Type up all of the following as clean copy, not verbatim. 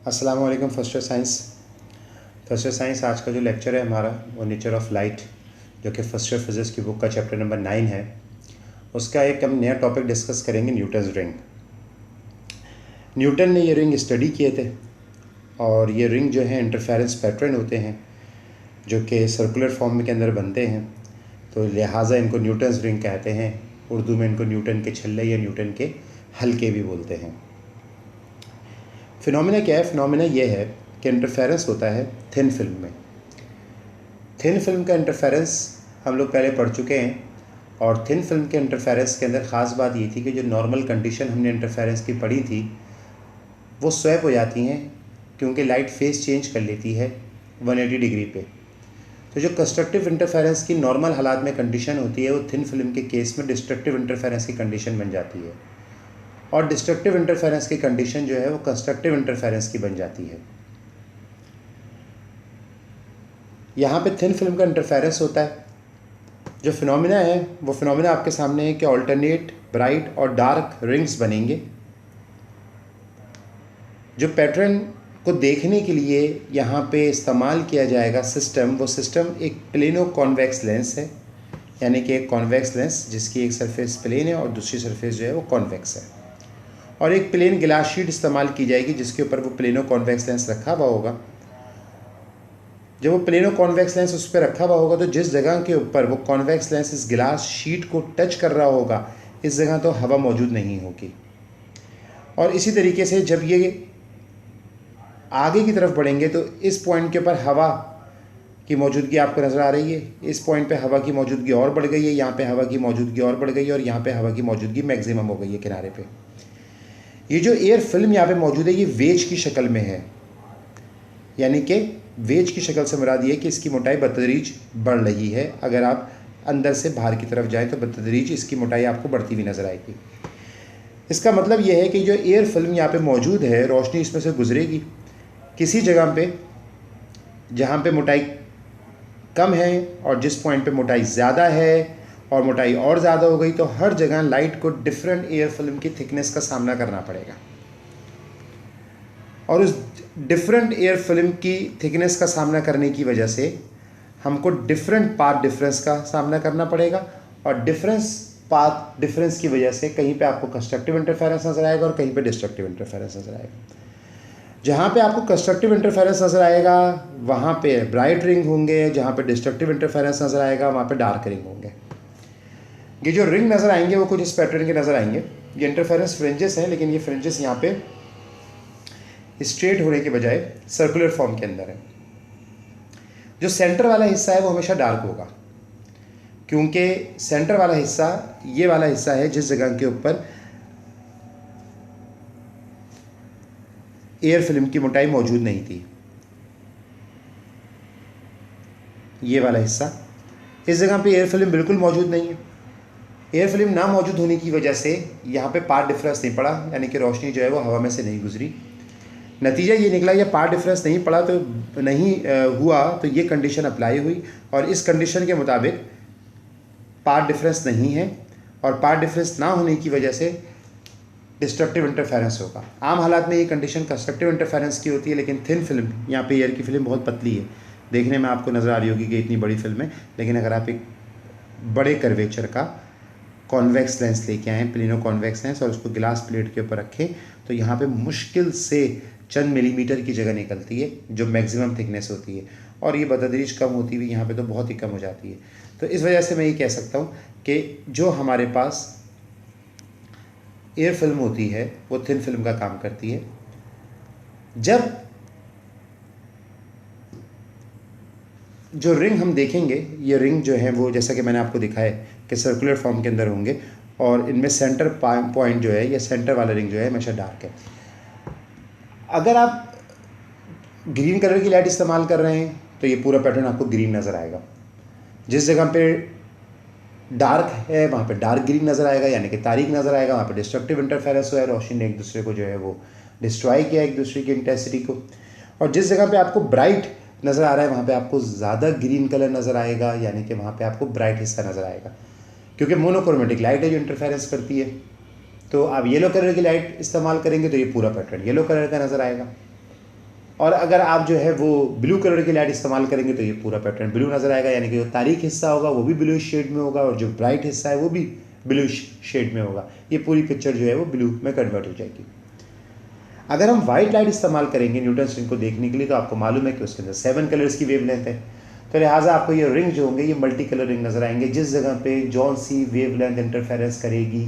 अस्सलाम वालेकुम first year science आज का जो लेक्चर है हमारा वो नेचर ऑफ लाइट, जो कि फर्स्ट ईयर फिज़िक्स की बुक का चैप्टर नंबर 9 है। उसका एक हम नया टॉपिक डिस्कस करेंगे, न्यूटन्स रिंग। न्यूटन ने ये रिंग स्टडी किए थे और ये रिंग जो है इंटरफेरेंस पैटर्न होते हैं जो कि सर्कुलर फॉर्म के अंदर बनते हैं, तो लिहाजा इनको न्यूटन्स रिंग कहते हैं। उर्दू में इनको न्यूटन के छल्ले या न्यूटन के हल्के भी बोलते हैं। फिनोमिना क्या है? फिनोमिना ये है कि इंटरफेरेंस होता है थिन फिल्म में। थिन फिल्म का इंटरफेरेंस हम लोग पहले पढ़ चुके हैं, और थिन फिल्म के इंटरफेरेंस के अंदर ख़ास बात ये थी कि जो नॉर्मल कंडीशन हमने इंटरफेरेंस की पढ़ी थी वो स्वैप हो जाती हैं, क्योंकि लाइट फेस चेंज कर लेती है 180 डिग्री पे। तो जो कंस्ट्रक्टिव इंटरफेरेंस की नॉर्मल हालात में कंडीशन होती है वो थिन फिल्म के केस में डिस्ट्रक्टिव इंटरफेरेंस की कंडीशन बन जाती है, और डिस्ट्रक्टिव इंटरफेरेंस की कंडीशन जो है वो कंस्ट्रक्टिव इंटरफेरेंस की बन जाती है। यहाँ पे थिन फिल्म का इंटरफेरेंस होता है। जो फिनोमिना है वो फिनोमिना आपके सामने है कि अल्टरनेट ब्राइट और डार्क रिंग्स बनेंगे। जो पैटर्न को देखने के लिए यहाँ पे इस्तेमाल किया जाएगा सिस्टम, वो सिस्टम एक प्लेनो कॉन्वेक्स लेंस है, यानी कि एक कॉन्वेक्स लेंस जिसकी एक सरफेस प्लेन है और दूसरी सरफेस जो है वो कॉन्वेक्स है, और एक प्लेन ग्लास शीट इस्तेमाल की जाएगी जिसके ऊपर वो प्लेनो कॉन्वेक्स लेंस रखा हुआ होगा। जब वो प्लेनो कॉन्वेक्स लेंस उस पर रखा हुआ होगा तो जिस जगह के ऊपर वो कॉन्वेक्स लेंस इस गिलास शीट को टच कर रहा होगा इस जगह तो हवा मौजूद नहीं होगी। और इसी तरीके से जब ये आगे की तरफ बढ़ेंगे तो इस पॉइंट के ऊपर हवा की मौजूदगी आपको नज़र आ रही है, इस पॉइंट पे हवा की मौजूदगी और बढ़ गई है, यहाँ पे हवा की मौजूदगी और बढ़ गई है, और यहाँ पे हवा की मौजूदगी मैक्सिमम हो गई है किनारे पे। ये जो एयर फिल्म यहाँ पे मौजूद है ये वेज की शक्ल में है, यानी कि वेज की शक्ल से मुराद ये कि इसकी मोटाई बतदरीज बढ़ रही है। अगर आप अंदर से बाहर की तरफ जाएं तो बतदरीज इसकी मोटाई आपको बढ़ती हुई नज़र आएगी। इसका मतलब यह है कि जो एयर फिल्म यहाँ पे मौजूद है, रोशनी इसमें से गुजरेगी किसी जगह पे जहाँ पे मोटाई कम है, और जिस पॉइंट पे मोटाई ज़्यादा है और मोटाई और ज़्यादा हो गई तो हर जगह लाइट को डिफरेंट एयर फिल्म की थिकनेस का सामना करना पड़ेगा, और उस डिफरेंट एयर फिल्म की थिकनेस का सामना करने की वजह से हमको डिफरेंट पाथ डिफरेंस का सामना करना पड़ेगा, और पाथ डिफरेंस की वजह से कहीं पे आपको कंस्ट्रक्टिव इंटरफेरेंस नज़र आएगा और कहीं पे डिस्ट्रक्टिव इंटरफेरेंस नज़र आएगा। जहाँ पे आपको कंस्ट्रक्टिव इंटरफेरेंस नज़र आएगा वहाँ पे ब्राइट रिंग होंगे, जहाँ पे डिस्ट्रक्टिव इंटरफेरेंस नज़र आएगा वहाँ पे डार्क रिंग होंगे। ये जो रिंग नज़र आएंगे वो कुछ इस पैटर्न के नज़र आएंगे। ये इंटरफेरेंस फ्रिंजेस हैं, लेकिन ये फ्रिंजेस यहाँ पे स्ट्रेट होने के बजाय सर्कुलर फॉर्म के अंदर है। जो सेंटर वाला हिस्सा है वो हमेशा डार्क होगा, क्योंकि सेंटर वाला हिस्सा ये वाला हिस्सा है जिस जगह के ऊपर एयर फिल्म की मोटाई मौजूद नहीं थी। ये वाला हिस्सा, इस जगह पे एयर फिल्म बिल्कुल मौजूद नहीं है। एयर फिल्म ना मौजूद होने की वजह से यहाँ पे पाथ डिफरेंस नहीं पड़ा, यानी कि रोशनी जो है वो हवा में से नहीं गुजरी। नतीजा ये निकला, ये पाथ डिफरेंस नहीं पड़ा तो नहीं हुआ तो ये कंडीशन अप्लाई हुई, और इस कंडीशन के मुताबिक पाथ डिफरेंस नहीं है, और पाथ डिफरेंस ना होने की वजह से डिस्ट्रक्टिव इंटरफेरेंस होगा। आम हालात में ये कंडीशन कंस्ट्रक्टिव इंटरफेरेंस की होती है, लेकिन थिन फिल्म, यहाँ पे एयर की फिल्म बहुत पतली है, देखने में आपको नज़र आ रही होगी कि इतनी बड़ी फिल्म है, लेकिन अगर आप एक बड़े कर्वेचर का कॉन्वेक्स लेंस लेके आएँ, प्लेनो कॉन्वेक्स लेंस, और उसको गिलास प्लेट के ऊपर रखें तो यहाँ पे मुश्किल से चंद मिलीमीटर की जगह निकलती है जो मैक्सिमम थिकनेस होती है, और ये बतदरीज कम होती हुई यहाँ पे तो बहुत ही कम हो जाती है। तो इस वजह से मैं ये कह सकता हूँ कि जो हमारे पास एयर फिल्म होती है वो थिन फिल्म का काम करती है। जब जो रिंग हम देखेंगे, ये रिंग जो है वो जैसा कि मैंने आपको दिखाया कि सर्कुलर फॉर्म के अंदर होंगे, और इनमें सेंटर पॉइंट जो है, ये सेंटर वाला रिंग जो है हमेशा डार्क है। अगर आप ग्रीन कलर की लाइट इस्तेमाल कर रहे हैं तो ये पूरा पैटर्न आपको ग्रीन नज़र आएगा। जिस जगह पे डार्क है वहाँ पे डार्क ग्रीन नज़र आएगा, यानी कि तारीक नज़र आएगा, वहाँ पे डिस्ट्रक्टिव इंटरफेरेंस हुआ है, रोशनी ने एक दूसरे को जो है वो डिस्ट्रॉय किया एक दूसरे की इंटेंसिटी को। और जिस जगह पे आपको ब्राइट नज़र आ रहा है वहाँ पे आपको ज़्यादा ग्रीन कलर नज़र आएगा, यानी कि वहाँ पे आपको ब्राइट हिस्सा नज़र आएगा, क्योंकि मोनोक्रोमेटिक लाइट है जो इंटरफेरेंस करती है। तो आप येलो कलर की लाइट इस्तेमाल करेंगे तो ये पूरा पैटर्न येलो कलर का नज़र आएगा। और अगर आप जो है वो ब्लू कलर की लाइट इस्तेमाल करेंगे तो ये पूरा पैटर्न ब्लू नज़र आएगा, यानी कि जो तारीख हिस्सा होगा वो भी ब्लू शेड में होगा और जो ब्राइट हिस्सा है वो भी ब्लू शेड में होगा। ये पूरी पिक्चर जो है वो ब्लू में कन्वर्ट हो जाएगी। अगर हम वाइट लाइट इस्तेमाल करेंगे न्यूटन्स रिंग को देखने के लिए, तो आपको मालूम है कि उसके अंदर 7 कलर्स की वेवलेंथ है, तो लिहाजा आपको ये रिंग जो होंगे ये मल्टी कलर रिंग नज़र आएंगे। जिस जगह पे जौन सी वेवलेंथ इंटरफेरेंस करेगी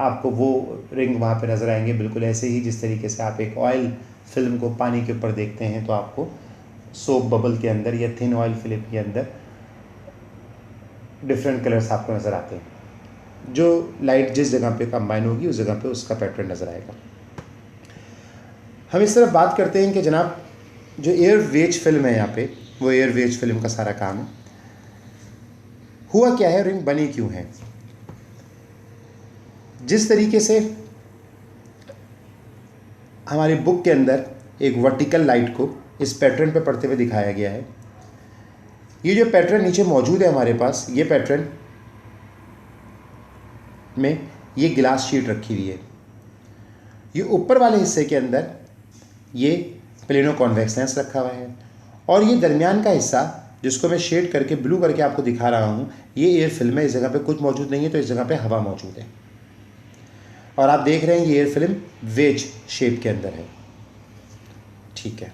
आपको वो रिंग वहाँ पे नज़र आएंगे। बिल्कुल ऐसे ही जिस तरीके से आप एक ऑयल फिल्म को पानी के ऊपर देखते हैं तो आपको सोप बबल के अंदर या थिन ऑयल फिल्म के अंदर डिफरेंट कलर्स आपको नज़र आते हैं। जो लाइट जिस जगह पे कंबाइन होगी उस जगह पे उसका पैटर्न नज़र आएगा। हम इस तरफ बात करते हैं कि जनाब जो एयर वेज फिल्म है यहाँ पे, वो एयर वेज फिल्म का सारा काम है। हुआ क्या है, रिंग बनी क्यों है? जिस तरीके से हमारी बुक के अंदर एक वर्टिकल लाइट को इस पैटर्न पे पढ़ते हुए दिखाया गया है, ये जो पैटर्न नीचे मौजूद है हमारे पास, ये पैटर्न में ये ग्लास शीट रखी हुई है। ये ऊपर वाले हिस्से के अंदर ये प्लेनो कॉन्वेक्स लेंस रखा हुआ है और ये दरमियान का हिस्सा जिसको मैं शेड करके ब्लू करके आपको दिखा रहा हूँ, ये एयर फिल्म है। इस जगह पे कुछ मौजूद नहीं है तो इस जगह पे हवा मौजूद है और आप देख रहे हैं ये एयर फिल्म वेज शेप के अंदर है। ठीक है,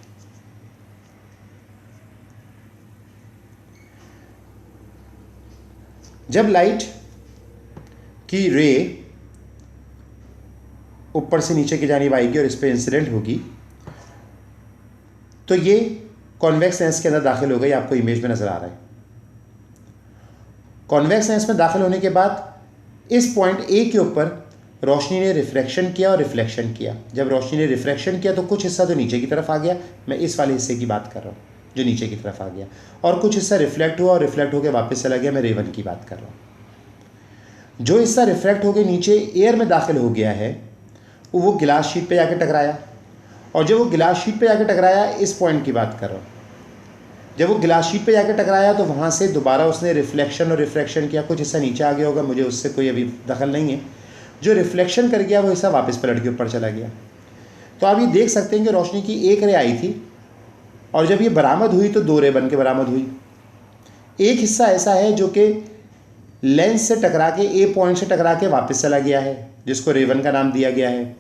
जब लाइट की रे ऊपर से नीचे की जानिब आएगी और इस पर इंसिडेंट होगी तो ये कॉन्वेक्स लेंस के अंदर दाखिल हो गई, आपको इमेज में नज़र आ रहा है। कॉन्वेक्स लेंस में दाखिल होने के बाद इस पॉइंट ए के ऊपर रोशनी ने रिफ्रैक्शन किया और रिफ्लेक्शन किया। जब रोशनी ने रिफ्रैक्शन किया तो कुछ हिस्सा तो नीचे की तरफ आ गया, मैं इस वाले हिस्से की बात कर रहा हूँ जो नीचे की तरफ आ गया, और कुछ हिस्सा रिफ्लेक्ट हुआ और रिफ्लेक्ट होकर वापस चला गया, मैं रे वन की बात कर रहा हूँ। जो हिस्सा रिफ्लेक्ट होकर नीचे एयर में दाखिल हो गया है वो गिलास शीट पे जाके टकराया, और जब वो गिलास शीट पे जाके टकराया, इस पॉइंट की बात कर रहा हूँ, जब वो गिलास शीट पे जाके टकराया तो वहाँ से दोबारा उसने रिफ्लेक्शन और रिफ्रैक्शन किया। कुछ हिस्सा नीचे आ गया होगा, मुझे उससे कोई अभी दखल नहीं है। जो रिफ्लेक्शन कर गया वो हिस्सा वापस पलट के ऊपर चला गया। तो आप ये देख सकते हैं कि रोशनी की एक रे आई थी और जब ये बरामद हुई तो 2 रे बन के बरामद हुई। एक हिस्सा ऐसा है जो कि लेंस से टकरा के ए पॉइंट से टकरा के वापस चला गया है जिसको रे वन का नाम दिया गया है,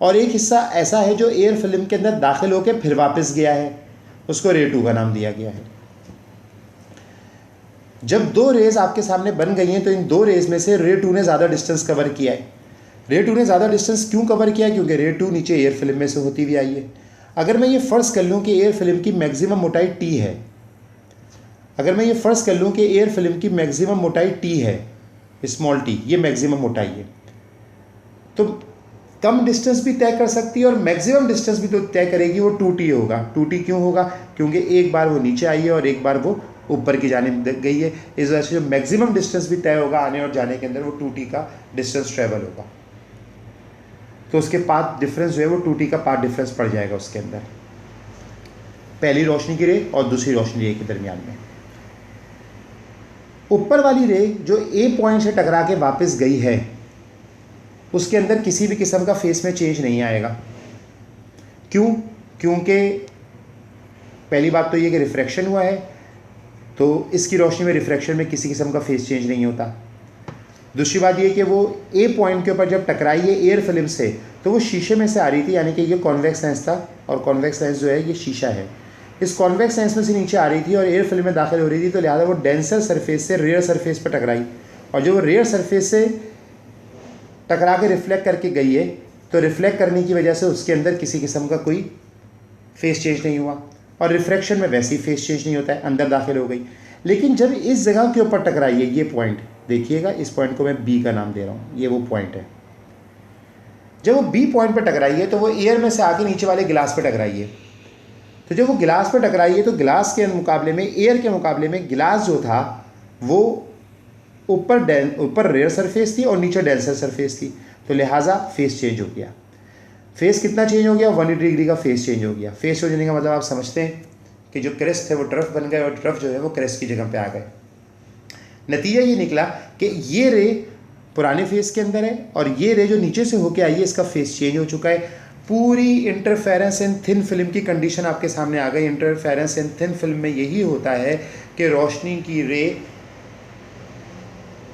और एक हिस्सा ऐसा है जो एयर फिल्म के अंदर दाखिल होकर फिर वापस गया है, उसको रे टू का नाम दिया गया है। जब 2 रेज आपके सामने बन गई हैं तो इन 2 रेज में से रे टू ने ज़्यादा डिस्टेंस कवर किया है। रे टू ने ज़्यादा डिस्टेंस क्यों कवर किया है? क्योंकि रे टू नीचे एयर फिल्म में से होती हुई आई है। अगर मैं ये फ़र्ज़ कर लूँ कि एयर फिल्म की मैक्सिमम मोटाई टी है, अगर मैं ये फ़र्ज़ कर लूँ कि एयर फिल्म की मैक्सिमम मोटाई टी है, स्मॉल टी, ये मैक्सिमम मोटाई है, तो कम डिस्टेंस भी तय कर सकती है और मैक्सिमम डिस्टेंस भी तो तय करेगी, वो 2t होगा। 2t क्यों होगा? क्योंकि एक बार वो नीचे आई है और एक बार वो ऊपर की जानिब गई है। इस वजह से जो मैक्सिमम डिस्टेंस भी तय होगा आने और जाने के अंदर, वो 2t का डिस्टेंस ट्रेवल होगा। तो उसके पाथ डिफरेंस जो है वो 2t का पाथ डिफरेंस पड़ जाएगा उसके अंदर, पहली रोशनी की रे और दूसरी रोशनी रे के दरमियान में। ऊपर वाली रे जो ए पॉइंट से टकरा के वापस गई है उसके अंदर किसी भी किस्म का फेस में चेंज नहीं आएगा। क्यों? क्योंकि पहली बात तो ये कि रिफ्रैक्शन हुआ है, तो इसकी रोशनी में रिफ्रैक्शन में किसी किस्म का फेस चेंज नहीं होता। दूसरी बात ये कि वो ए पॉइंट के ऊपर जब टकराई है एयर फिल्म से तो वो शीशे में से आ रही थी, यानी कि ये कॉन्वेक्स लेंस था और कॉन्वेक्स लेंस जो है ये शीशा है। इस कॉन्वेक्स लेंस में से नीचे आ रही थी और एयर फिल्म में दाखिल हो रही थी, तो लिहाजा वो डेंसर सरफेस से रेयर सरफेस पर टकराई, और जो वो रेयर सरफेस से टकरा के रिफ्लेक्ट करके गई है तो रिफ्लेक्ट करने की वजह से उसके अंदर किसी किस्म का कोई फेस चेंज नहीं हुआ, और रिफ्रैक्शन में वैसे ही फेस चेंज नहीं होता है, अंदर दाखिल हो गई। लेकिन जब इस जगह के ऊपर टकराई है, ये पॉइंट देखिएगा, इस पॉइंट को मैं बी का नाम दे रहा हूँ, ये वो पॉइंट है। जब वो बी पॉइंट पर टकराई है तो वो एयर में से आके नीचे वाले गिलास पर टकराई है। तो जब वो गिलास पर टकराई है तो गिलास के मुकाबले में, एयर के मुकाबले में गिलास जो था वो ऊपर रेयर सरफेस थी और नीचे डेंसर सरफेस थी, तो लिहाजा फेस चेंज हो गया। फेस कितना चेंज हो गया? 180 डिग्री का फेस चेंज हो गया। फेस चेंज होने का मतलब आप समझते हैं कि जो क्रेस्ट थे वो ट्रफ बन गए और ट्रफ जो है वो क्रेस्ट की जगह पे आ गए। नतीजा ये निकला कि ये रे पुराने फेस के अंदर है और ये रे जो नीचे से होके आई है इसका फेस चेंज हो चुका है। पूरी इंटरफेरेंस इन थिन फिल्म की कंडीशन आपके सामने आ गई। इंटरफेरेंस इन थिन फिल्म में यही होता है कि रोशनी की रे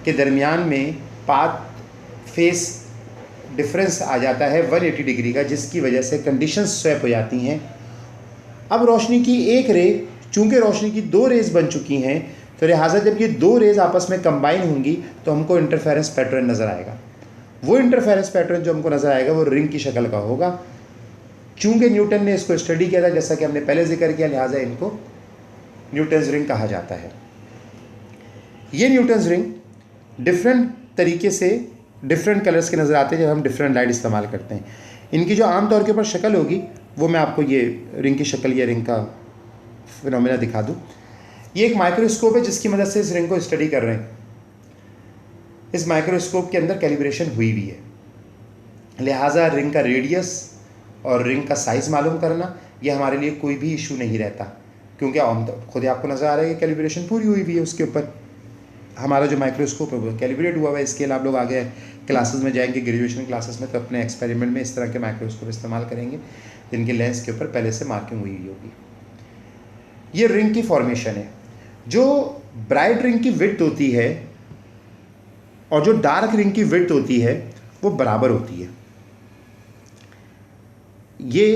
के दरमियान में पाथ फेस डिफरेंस आ जाता है 180 डिग्री का, जिसकी वजह से कंडीशंस स्वैप हो जाती हैं। अब रोशनी की एक रे, चूंकि रोशनी की दो रेज बन चुकी हैं, तो लिहाजा जब ये दो रेज आपस में कंबाइन होंगी तो हमको इंटरफेरेंस पैटर्न नज़र आएगा। वो इंटरफेरेंस पैटर्न जो हमको नज़र आएगा वो रिंग की शक्ल का होगा। चूंकि न्यूटन ने इसको स्टडी किया था, जैसा कि हमने पहले जिक्र किया, लिहाजा इनको न्यूटन्स रिंग कहा जाता है। ये न्यूटन्स रिंग डिफरेंट तरीके से डिफरेंट कलर्स के नज़र आते हैं जब हम डिफरेंट लाइट इस्तेमाल करते हैं। इनकी जो आम तौर के ऊपर शक्ल होगी वो मैं आपको ये रिंग की शक्ल या रिंग का फिनोमेना दिखा दूँ। ये एक माइक्रोस्कोप है जिसकी मदद से इस रिंग को स्टडी कर रहे हैं। इस माइक्रोस्कोप के अंदर कैलिब्रेशन हुई हुई है, लिहाजा रिंग का रेडियस और रिंग का साइज़ मालूम करना ये हमारे लिए कोई भी इशू नहीं रहता, क्योंकि खुद आपको नज़र आ रहा है कि कैलिब्रेशन पूरी हुई हुई है। उसके ऊपर हमारा जो माइक्रोस्कोप है वो कैलिब्रेट हुआ हुआ है। इसके लिए आप लोग आगे क्लासेस में जाएंगे, ग्रेजुएशन क्लासेस में, तो अपने एक्सपेरिमेंट में इस तरह के माइक्रोस्कोप इस्तेमाल करेंगे जिनके लेंस के ऊपर पहले से मार्किंग हुई हुई होगी। ये रिंग की फॉर्मेशन है। जो ब्राइट रिंग की विड्थ होती है और जो डार्क रिंग की विड्थ होती है वो बराबर होती है। ये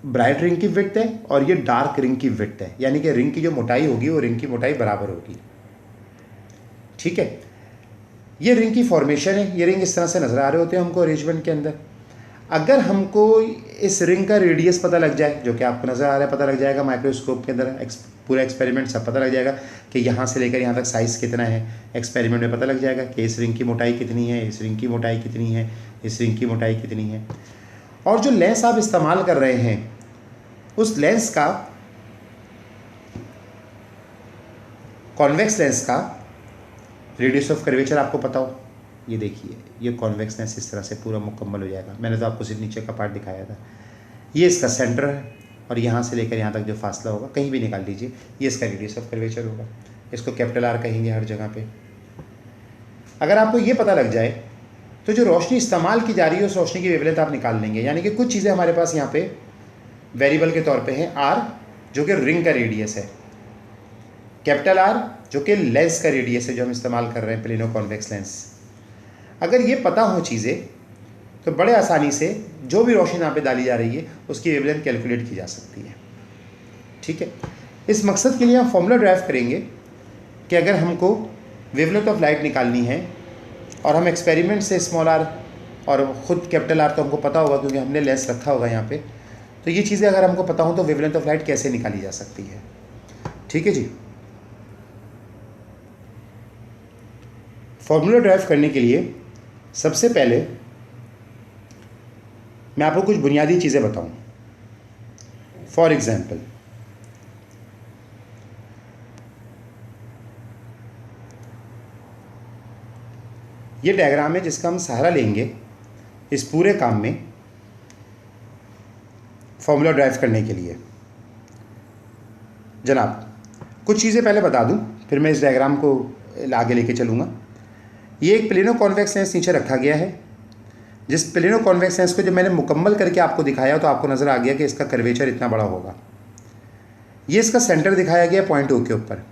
ब्राइट रिंग की विड्थ है और ये डार्क रिंग की विड्थ है, यानी कि रिंग की जो मोटाई होगी वो रिंग की मोटाई बराबर होगी। ठीक है, ये रिंग की फॉर्मेशन है। ये रिंग इस तरह से नज़र आ रहे होते हैं हमको अरेंजमेंट के अंदर। अगर हमको इस रिंग का रेडियस पता लग जाए, जो कि आपको नज़र आ रहा है, पता लग जाएगा माइक्रोस्कोप के अंदर, पूरा एक्सपेरिमेंट सब पता लग जाएगा कि यहाँ से लेकर यहाँ तक साइज़ कितना है। एक्सपेरिमेंट में पता लग जाएगा कि इस रिंग की मोटाई कितनी है, इस रिंग की मोटाई कितनी है, इस रिंग की मोटाई कितनी है। और जो लेंस आप इस्तेमाल कर रहे हैं उस लेंस का, कॉन्वेक्स लेंस का रेडियस ऑफ कर्वेचर आपको पता हो। ये देखिए, ये कॉन्वेक्स लेंस इस तरह से पूरा मुकम्मल हो जाएगा। मैंने तो आपको सिर्फ नीचे का पार्ट दिखाया था। ये इसका सेंटर है और यहाँ से लेकर यहाँ तक जो फासला होगा कहीं भी निकाल लीजिए, ये इसका रेडियस ऑफ कर्वेचर होगा। इसको कैपिटल आर कहेंगे हर जगह पे। अगर आपको ये पता लग जाए तो जो रोशनी इस्तेमाल की जा रही है उस रोशनी की वेवलेंथ आप निकाल लेंगे। यानी कि कुछ चीज़ें हमारे पास यहाँ पे वेरिएबल के तौर पे हैं। आर जो कि रिंग का रेडियस है, कैपिटल आर जो कि लेंस का रेडियस है जो हम इस्तेमाल कर रहे हैं, प्लेनो कॉन्वेक्स लेंस। अगर ये पता हो चीज़ें तो बड़े आसानी से जो भी रोशनी यहाँ पे डाली जा रही है उसकी वेवलेंथ कैलकुलेट की जा सकती है। ठीक है, इस मकसद के लिए हम फॉर्मूला ड्राइव करेंगे कि अगर हमको वेवलेंथ ऑफ लाइट निकालनी है और हम एक्सपेरिमेंट से स्मॉल आर और ख़ुद कैपिटल आर तो हमको पता होगा क्योंकि हमने लेंस रखा होगा यहाँ पे, तो ये चीज़ें अगर हमको पता हो तो वेवलेंथ ऑफ लाइट कैसे निकाली जा सकती है। ठीक है जी, फॉर्मूला ड्राइव करने के लिए सबसे पहले मैं आपको कुछ बुनियादी चीज़ें बताऊं। फॉर एग्जाम्पल, ये डायग्राम है जिसका हम सहारा लेंगे इस पूरे काम में फॉर्मूला ड्राइव करने के लिए। जनाब, कुछ चीज़ें पहले बता दूं, फिर मैं इस डायग्राम को आगे लेके चलूँगा। ये एक प्लेनो कॉन्वेक्स लेंस नीचे रखा गया है, जिस प्लेनो कॉन्वेक्स लेंस को जब मैंने मुकम्मल करके आपको दिखाया तो आपको नज़र आ गया कि इसका कर्वेचर इतना बड़ा होगा। ये इसका सेंटर दिखाया गया पॉइंट ओ के ऊपर।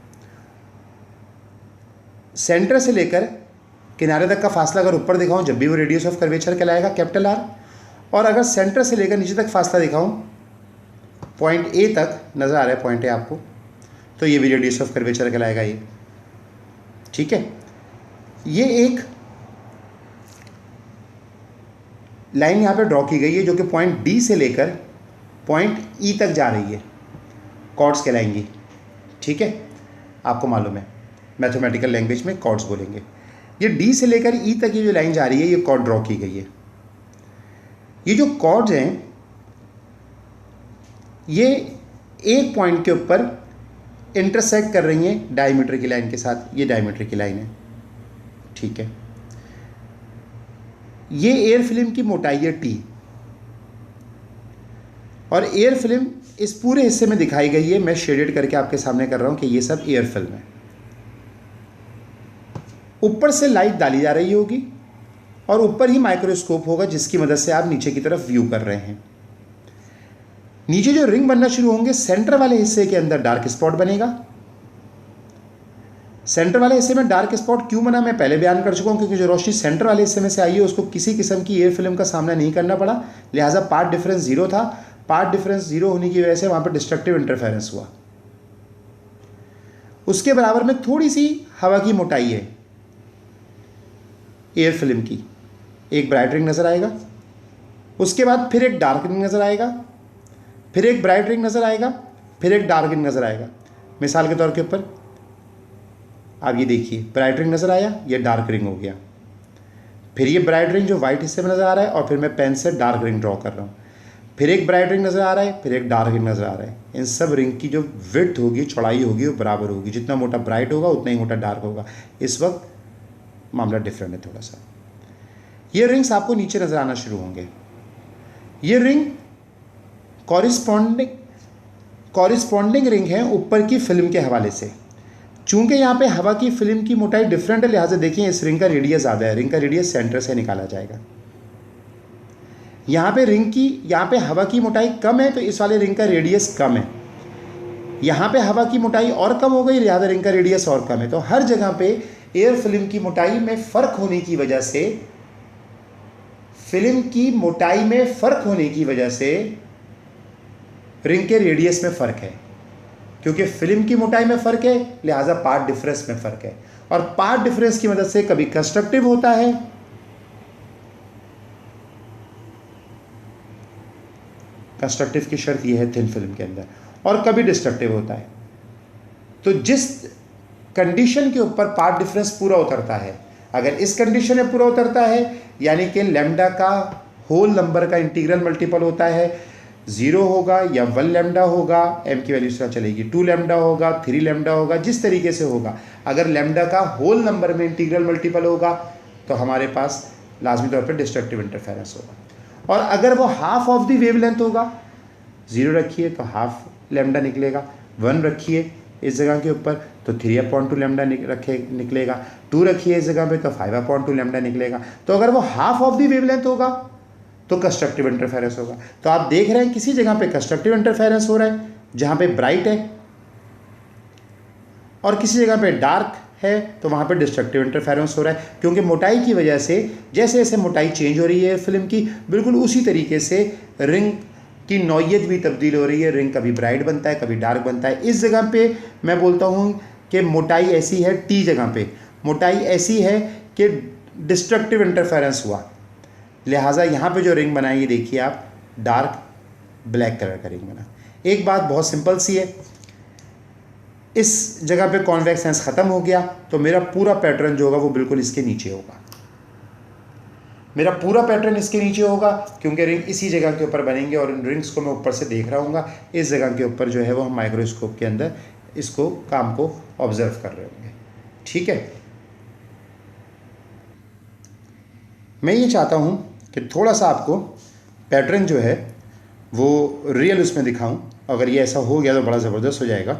सेंटर से लेकर किनारे तक का फासला अगर ऊपर दिखाऊं जब भी वो रेडियस ऑफ कर्वेचर कहलाएगा, कैपिटल आर। और अगर सेंटर से लेकर नीचे तक फासला दिखाऊं पॉइंट ए तक, नज़र आ रहा है पॉइंट ए आपको, तो ये भी रेडियस ऑफ कर्वेचर कहलाएगा ये। ठीक है, ये एक लाइन यहाँ पे ड्रॉ की गई है जो कि पॉइंट डी से लेकर पॉइंट ई तक जा रही है, कॉर्ड्स कहलाएंगी। ठीक है, आपको मालूम है मैथमेटिकल लैंग्वेज में कॉर्ड्स बोलेंगे। ये डी से लेकर ई तक ये जो लाइन जा रही है ये कॉर्ड ड्रॉ की गई है। ये जो कॉर्ड्स हैं ये एक पॉइंट के ऊपर इंटरसेक्ट कर रही हैं डायमीटर की लाइन के साथ। ये डायमीटर की लाइन है। ठीक है, ये एयर फिल्म की मोटाई है टी, और एयर फिल्म इस पूरे हिस्से में दिखाई गई है। मैं शेडेड करके आपके सामने कर रहा हूं कि ये सब एयर फिल्म है। ऊपर से लाइट डाली जा रही होगी और ऊपर ही माइक्रोस्कोप होगा जिसकी मदद से आप नीचे की तरफ व्यू कर रहे हैं। नीचे जो रिंग बनना शुरू होंगे, सेंटर वाले हिस्से के अंदर डार्क स्पॉट बनेगा। सेंटर वाले हिस्से में डार्क स्पॉट क्यों बना मैं पहले बयान कर चुका हूँ, क्योंकि जो रोशनी सेंटर वाले हिस्से में से आई है उसको किसी किस्म की एयर फिल्म का सामना नहीं करना पड़ा, लिहाजा पाथ डिफरेंस 0 था। पाथ डिफरेंस 0 होने की वजह से वहाँ पर डिस्ट्रक्टिव इंटरफेरेंस हुआ। उसके बराबर में थोड़ी सी हवा की मोटाई है एयर फिल्म की, एक ब्राइट रिंग नज़र आएगा, उसके बाद फिर एक डार्क रिंग नज़र आएगा, फिर एक ब्राइट रिंग नज़र आएगा, फिर एक डार्क रिंग नज़र आएगा। मिसाल के तौर के ऊपर आप ये देखिए, ब्राइट रिंग नज़र आया, ये डार्क रिंग हो गया, फिर ये ब्राइट रिंग जो वाइट हिस्से में नज़र आ रहा है, और फिर मैं पेन से डार्क रिंग ड्रॉ कर रहा हूँ, फिर एक ब्राइट रिंग नज़र आ रहा है, फिर एक डार्क रिंग नज़र आ रहा है। इन सब रिंग की जो विड्थ होगी, चौड़ाई होगी, वो बराबर होगी। जितना मोटा ब्राइट होगा उतना ही मोटा डार्क होगा। इस वक्त मामला डिफरेंट है थोड़ा सा। ये रिंग्स आपको नीचे नज़र आना शुरू होंगे। ये रिंग कॉरिस्पॉन्डिंग रिंग है ऊपर की फिल्म के हवाले से। चूंकि यहाँ पे हवा की फिल्म की मोटाई डिफरेंट है, लिहाजा देखिए इस रिंग का रेडियस ज़्यादा है। रिंग का रेडियस सेंटर से निकाला जाएगा। यहाँ पे हवा की मोटाई कम है, तो इस वाले रिंग का रेडियस कम है। यहाँ पे हवा की मोटाई और कम हो गई, लिहाजा रिंग का रेडियस और कम है। तो हर जगह पे एयर फिल्म की मोटाई में फ़र्क होने की वजह से, रिंग के रेडियस में फ़र्क है। क्योंकि फिल्म की मोटाई में फ़र्क है, लिहाजा पाथ डिफरेंस में फ़र्क है। और पाथ डिफरेंस की मदद से कभी कंस्ट्रक्टिव होता है, कंस्ट्रक्टिव की शर्त यह है थिन फिल्म के अंदर, और कभी डिस्ट्रक्टिव होता है। तो जिस कंडीशन के ऊपर पाथ डिफरेंस पूरा उतरता है, अगर इस कंडीशन में पूरा उतरता है, यानी कि लैम्डा का होल नंबर का इंटीग्रल मल्टीपल होता है, 0 होगा या 1 लैम्डा होगा, एम की वैल्यू से चलेगी, 2 लैम्डा होगा, 3 लैम्डा होगा, जिस तरीके से होगा। अगर लैम्डा का होल नंबर में इंटीग्रल मल्टीपल होगा तो हमारे पास लाजमी तौर पर डिस्ट्रक्टिव इंटरफेरेंस होगा। और अगर वो हाफ ऑफ द वेवलेंथ होगा, 0 रखिए तो हाफ लैम्डा निकलेगा, 1 रखिए इस जगह के ऊपर तो 3/2 लैम्डा निकलेगा, 2 रखिए इस जगह पे तो 5/2 लैम्डा निकलेगा। तो अगर वो हाफ ऑफ द वेवलेंथ होगा तो कंस्ट्रक्टिव इंटरफेरेंस होगा। तो आप देख रहे हैं किसी जगह पे कंस्ट्रक्टिव इंटरफेरेंस हो रहा है जहाँ पे ब्राइट है, और किसी जगह पे डार्क है तो वहाँ पे डिस्ट्रक्टिव इंटरफेरेंस हो रहा है। क्योंकि मोटाई की वजह से जैसे जैसे मोटाई चेंज हो रही है फिल्म की, बिल्कुल उसी तरीके से रिंग की नौयत भी तब्दील हो रही है। रिंग कभी ब्राइट बनता है, कभी डार्क बनता है। इस जगह पे मैं बोलता हूँ कि मोटाई ऐसी है, टी जगह पे मोटाई ऐसी है कि डिस्ट्रक्टिव इंटरफेरेंस हुआ, लिहाजा यहाँ पे जो रिंग बना है ये देखिए आप, डार्क ब्लैक कलर का रिंग बना। एक बात बहुत सिंपल सी है, इस जगह पे कॉन्वेक्स लेंस ख़त्म हो गया तो मेरा पूरा पैटर्न जो होगा वो बिल्कुल इसके नीचे होगा। मेरा पूरा पैटर्न इसके नीचे होगा क्योंकि रिंग इसी जगह के ऊपर बनेंगे, और इन रिंग्स को मैं ऊपर से देख रहा हूँगा। इस जगह के ऊपर जो है वो हम माइक्रोस्कोप के अंदर इसको काम को ऑब्जर्व कर रहे होंगे। ठीक है, मैं ये चाहता हूँ कि थोड़ा सा आपको पैटर्न जो है वो रियल उसमें दिखाऊँ। अगर ये ऐसा हो गया तो बड़ा ज़बरदस्त हो जाएगा।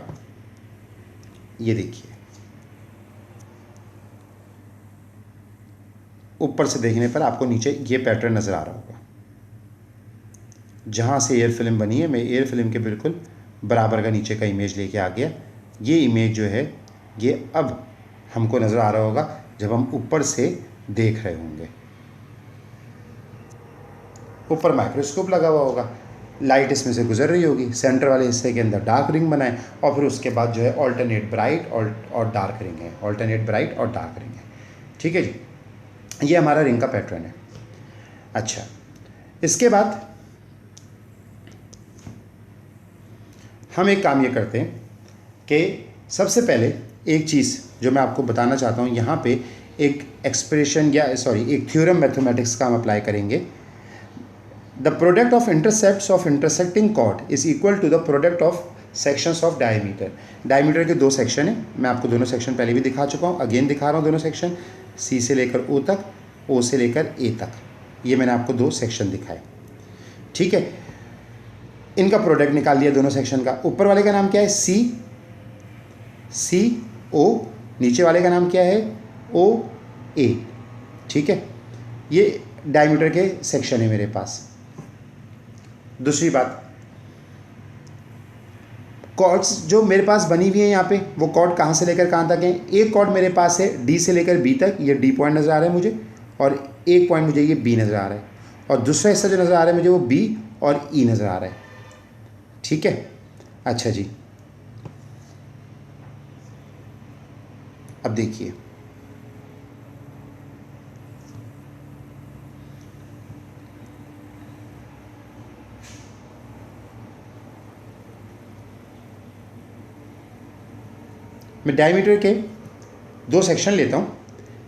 ये देखिए, ऊपर से देखने पर आपको नीचे ये पैटर्न नज़र आ रहा होगा। जहाँ से एयर फिल्म बनी है, मैं एयर फिल्म के बिल्कुल बराबर का नीचे का इमेज लेके आ गया। ये इमेज जो है ये अब हमको नज़र आ रहा होगा जब हम ऊपर से देख रहे होंगे। ऊपर माइक्रोस्कोप लगा हुआ होगा, लाइट इसमें से गुजर रही होगी, सेंटर वाले हिस्से के अंदर डार्क रिंग बनाए, और फिर उसके बाद जो है ऑल्टरनेट ब्राइट और डार्क रिंग है, ऑल्टरनेट ब्राइट और डार्क रिंग है। ठीक है जी, ये हमारा रिंग का पैटर्न है। अच्छा, इसके बाद हम एक काम ये करते हैं कि सबसे पहले एक चीज़ जो मैं आपको बताना चाहता हूँ, यहाँ पे एक एक्सप्रेशन एक थ्योरम मैथमेटिक्स का हम अप्लाई करेंगे। The product of intercepts of intersecting chord is equal to the product of sections of diameter. Diameter के 2 सेक्शन हैं, मैं आपको दोनों सेक्शन पहले भी दिखा चुका हूँ, अगेन दिखा रहा हूँ। दोनों सेक्शन सी से लेकर ओ तक, ओ से लेकर ए तक, ये मैंने आपको 2 सेक्शन दिखाए। ठीक है, इनका प्रोडक्ट निकाल लिया दोनों सेक्शन का। ऊपर वाले का नाम क्या है? सी ओ, नीचे वाले का नाम क्या है? ओ ए। ठीक है, ये डायमीटर के सेक्शन है मेरे पास। दूसरी बात, कॉर्ड्स जो मेरे पास बनी हुई है यहाँ पे, वो कॉर्ड कहाँ से लेकर कहाँ तक हैं? एक कॉर्ड मेरे पास है डी से लेकर बी तक, ये डी पॉइंट नज़र आ रहा है मुझे, और एक पॉइंट मुझे ये बी नज़र आ रहा है, और दूसरा हिस्सा जो नज़र आ रहा है मुझे वो बी और ई नज़र आ रहा है। ठीक है, अच्छा जी, अब देखिए मैं डायमीटर के दो सेक्शन लेता हूँ।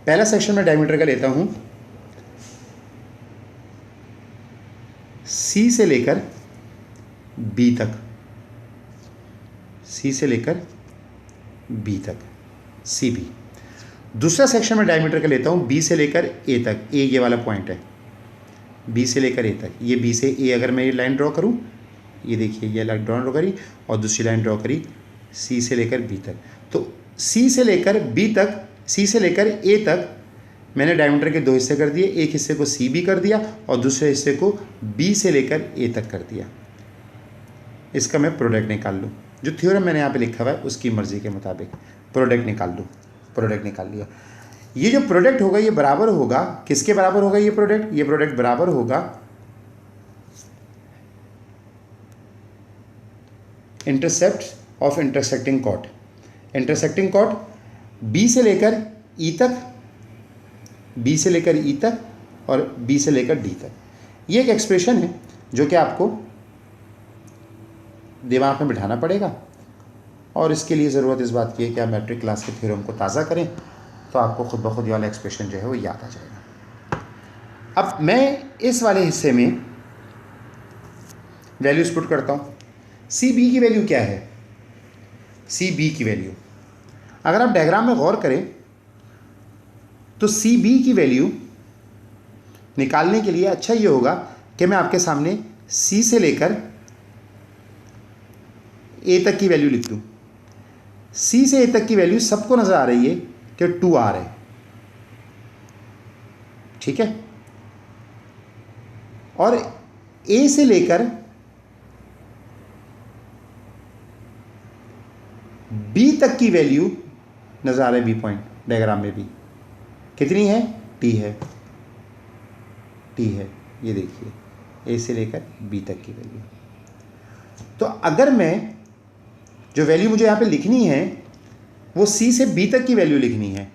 पहला सेक्शन मैं डायमीटर का लेता हूँ सी से लेकर बी तक, सी से लेकर बी तक, सी बी। दूसरा सेक्शन में डायमीटर का लेता हूँ बी से लेकर ए तक, ए ये वाला पॉइंट है, बी से लेकर ए तक। ये बी से ए अगर मैं ये लाइन ड्रॉ करूँ, ये देखिए ये लाइन ड्रॉ करी, और दूसरी लाइन ड्रॉ करी सी से लेकर बी तक। तो सी से लेकर बी तक, सी से लेकर ए तक मैंने डायमीटर के दो हिस्से कर दिए, एक हिस्से को सी बी कर दिया और दूसरे हिस्से को बी से लेकर ए तक कर दिया। इसका मैं प्रोडक्ट निकाल लूँ, जो थ्योरम मैंने यहाँ पे लिखा हुआ है उसकी मर्ज़ी के मुताबिक प्रोडक्ट निकाल लूँ। प्रोडक्ट निकाल लिया। ये जो प्रोडक्ट होगा ये बराबर होगा किसके बराबर होगा? ये प्रोडक्ट बराबर होगा intercept of intersecting chord. Intersecting chord B से लेकर ई तक, बी से लेकर ई तक और बी से लेकर डी तक। ये एक एक्सप्रेशन है जो कि आपको दिमाग में बिठाना पड़ेगा, और इसके लिए ज़रूरत इस बात की है कि आप मैट्रिक क्लास के थ्योरम को ताज़ा करें, तो आपको खुद ब खुद ये वाला एक्सप्रेशन जो है वो याद आ जाएगा। अब मैं इस वाले हिस्से में वैल्यूज पुट करता हूँ। सी बी की वैल्यू क्या है? सी बी की वैल्यू अगर आप डायग्राम में गौर करें तो सी बी की वैल्यू निकालने के लिए अच्छा ये होगा कि मैं आपके सामने सी से लेकर ए तक की वैल्यू लिख दूँ। सी से ए तक की वैल्यू सबको नज़र आ रही है कि 2r है, ठीक है। और ए से लेकर बी तक की वैल्यू नज़र आ रहा है, बी पॉइंट डायग्राम में भी कितनी है? टी है, टी है, ये देखिए ए से लेकर बी तक की वैल्यू। तो अगर मैं जो वैल्यू मुझे यहाँ पे लिखनी है वो सी से बी तक की वैल्यू लिखनी है,